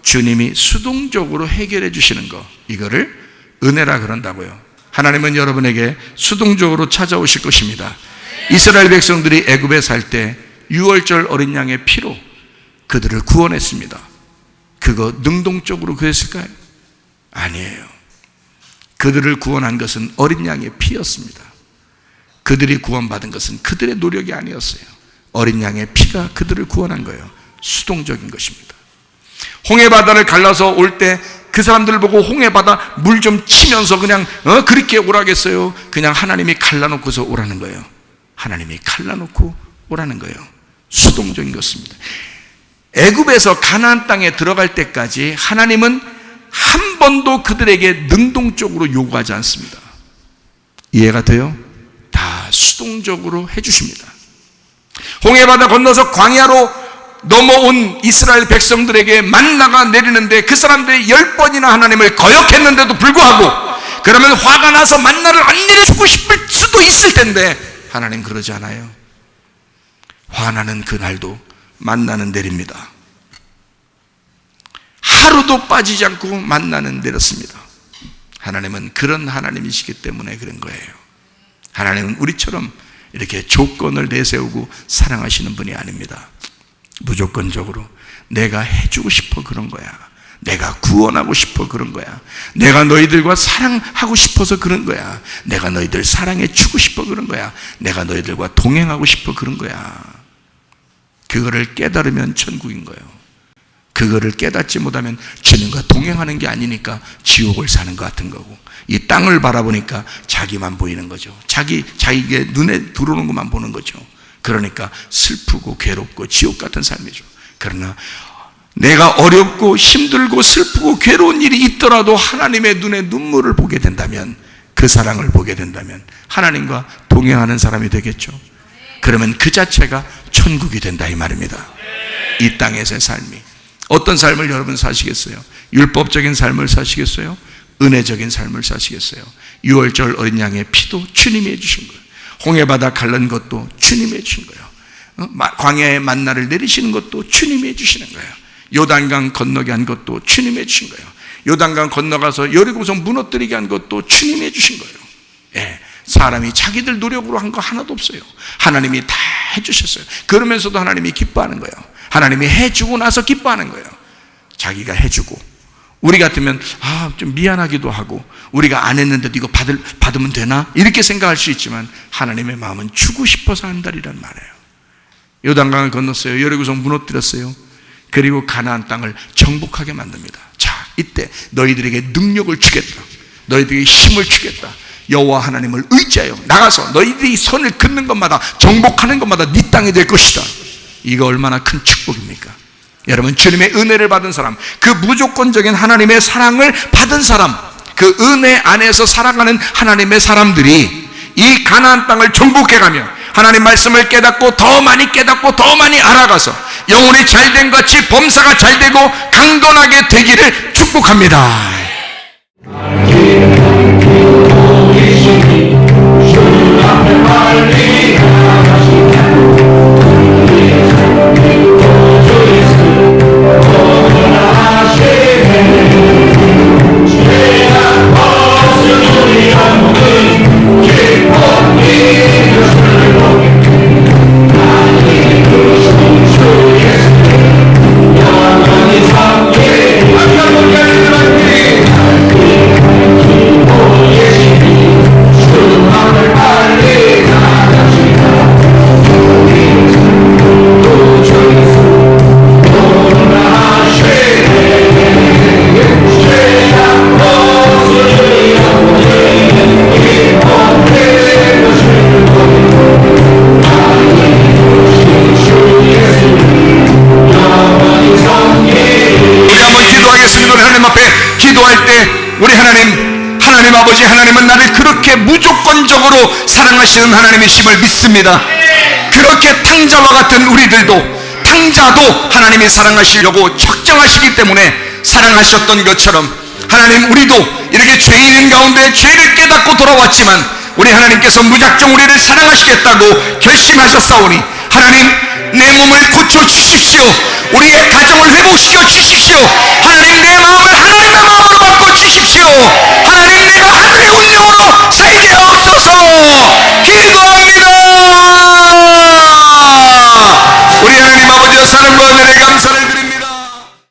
주님이 수동적으로 해결해 주시는 거, 이거를 은혜라 그런다고요. 하나님은 여러분에게 수동적으로 찾아오실 것입니다. 이스라엘 백성들이 애굽에 살 때 6월절 어린 양의 피로 그들을 구원했습니다. 그거 능동적으로 그랬을까요? 아니에요. 그들을 구원한 것은 어린 양의 피였습니다. 그들이 구원받은 것은 그들의 노력이 아니었어요. 어린 양의 피가 그들을 구원한 거예요. 수동적인 것입니다. 홍해바다를 갈라서 올 때 그 사람들을 보고 홍해바다 물 좀 치면서 그냥 그렇게 오라겠어요? 그냥 하나님이 갈라놓고서 오라는 거예요. 하나님이 갈라놓고 오라는 거예요. 수동적인 것입니다. 애굽에서 가나안 땅에 들어갈 때까지 하나님은 한 번도 그들에게 능동적으로 요구하지 않습니다. 이해가 돼요? 다 수동적으로 해주십니다. 홍해바다 건너서 광야로 넘어온 이스라엘 백성들에게 만나가 내리는데 그 사람들이 10번이나 하나님을 거역했는데도 불구하고, 그러면 화가 나서 만나를 안 내려주고 싶을 수도 있을 텐데 하나님 그러지 않아요. 화나는 그날도 만나는 내립니다. 하루도 빠지지 않고 만나는 내렸습니다. 하나님은 그런 하나님이시기 때문에 그런 거예요. 하나님은 우리처럼 이렇게 조건을 내세우고 사랑하시는 분이 아닙니다. 무조건적으로 내가 해주고 싶어 그런 거야. 내가 구원하고 싶어 그런 거야. 내가 너희들과 사랑하고 싶어서 그런 거야. 내가 너희들 사랑해 주고 싶어 그런 거야. 내가 너희들과 동행하고 싶어 그런 거야. 그거를 깨달으면 천국인 거예요. 그거를 깨닫지 못하면 주님과 동행하는 게 아니니까 지옥을 사는 것 같은 거고, 이 땅을 바라보니까 자기만 보이는 거죠. 자기의 눈에 들어오는 것만 보는 거죠. 그러니까 슬프고 괴롭고 지옥 같은 삶이죠. 그러나 내가 어렵고 힘들고 슬프고 괴로운 일이 있더라도 하나님의 눈에 눈물을 보게 된다면, 그 사랑을 보게 된다면 하나님과 동행하는 사람이 되겠죠. 그러면 그 자체가 천국이 된다 이 말입니다. 이 땅에서의 삶이 어떤 삶을 여러분 사시겠어요? 율법적인 삶을 사시겠어요? 은혜적인 삶을 사시겠어요? 6월절 어린 양의 피도 주님이 해주신 거예요. 홍해바다 갈른 것도 주님이 해주신 거예요. 광야의 만나를 내리시는 것도 주님이 해주시는 거예요. 요단강 건너게 한 것도 주님이 해주신 거예요. 요단강 건너가서 여리고성 무너뜨리게 한 것도 주님이 해주신 거예요. 예, 사람이 자기들 노력으로 한 거 하나도 없어요. 하나님이 다 해주셨어요. 그러면서도 하나님이 기뻐하는 거예요. 하나님이 해주고 나서 기뻐하는 거예요. 자기가 해주고, 우리 같으면 좀 미안하기도 하고, 우리가 안 했는데도 이거 받으면 되나? 이렇게 생각할 수 있지만 하나님의 마음은 주고 싶어서 한다리란 말이에요. 요단강을 건넜어요. 여리고성 무너뜨렸어요. 그리고 가나안 땅을 정복하게 만듭니다. 자, 이때 너희들에게 능력을 주겠다. 너희들에게 힘을 주겠다. 여호와 하나님을 의지하여 나가서 너희들이 손을 긋는 것마다, 정복하는 것마다 네 땅이 될 것이다. 이거 얼마나 큰 축복입니까? 여러분, 주님의 은혜를 받은 사람, 그 무조건적인 하나님의 사랑을 받은 사람, 그 은혜 안에서 살아가는 하나님의 사람들이 이 가나안 땅을 정복해가며 하나님 말씀을 깨닫고 더 많이 깨닫고 더 많이 알아가서 영혼이 잘된 같이 범사가 잘되고 강건하게 되기를 축복합니다. 하나님 아버지, 하나님은 나를 그렇게 무조건적으로 사랑하시는 하나님이심을 믿습니다. 그렇게 탕자와 같은 우리들도, 탕자도 하나님이 사랑하시려고 적정하시기 때문에 사랑하셨던 것처럼 하나님, 우리도 이렇게 죄인인 가운데 죄를 깨닫고 돌아왔지만 우리 하나님께서 무작정 우리를 사랑하시겠다고 결심하셨사오니 하나님, 내 몸을 고쳐주십시오. 우리의 가정을 회복시켜 주십시오. 하나님, 내 마음을 하나님의 마음으로 바꿔 주십시오.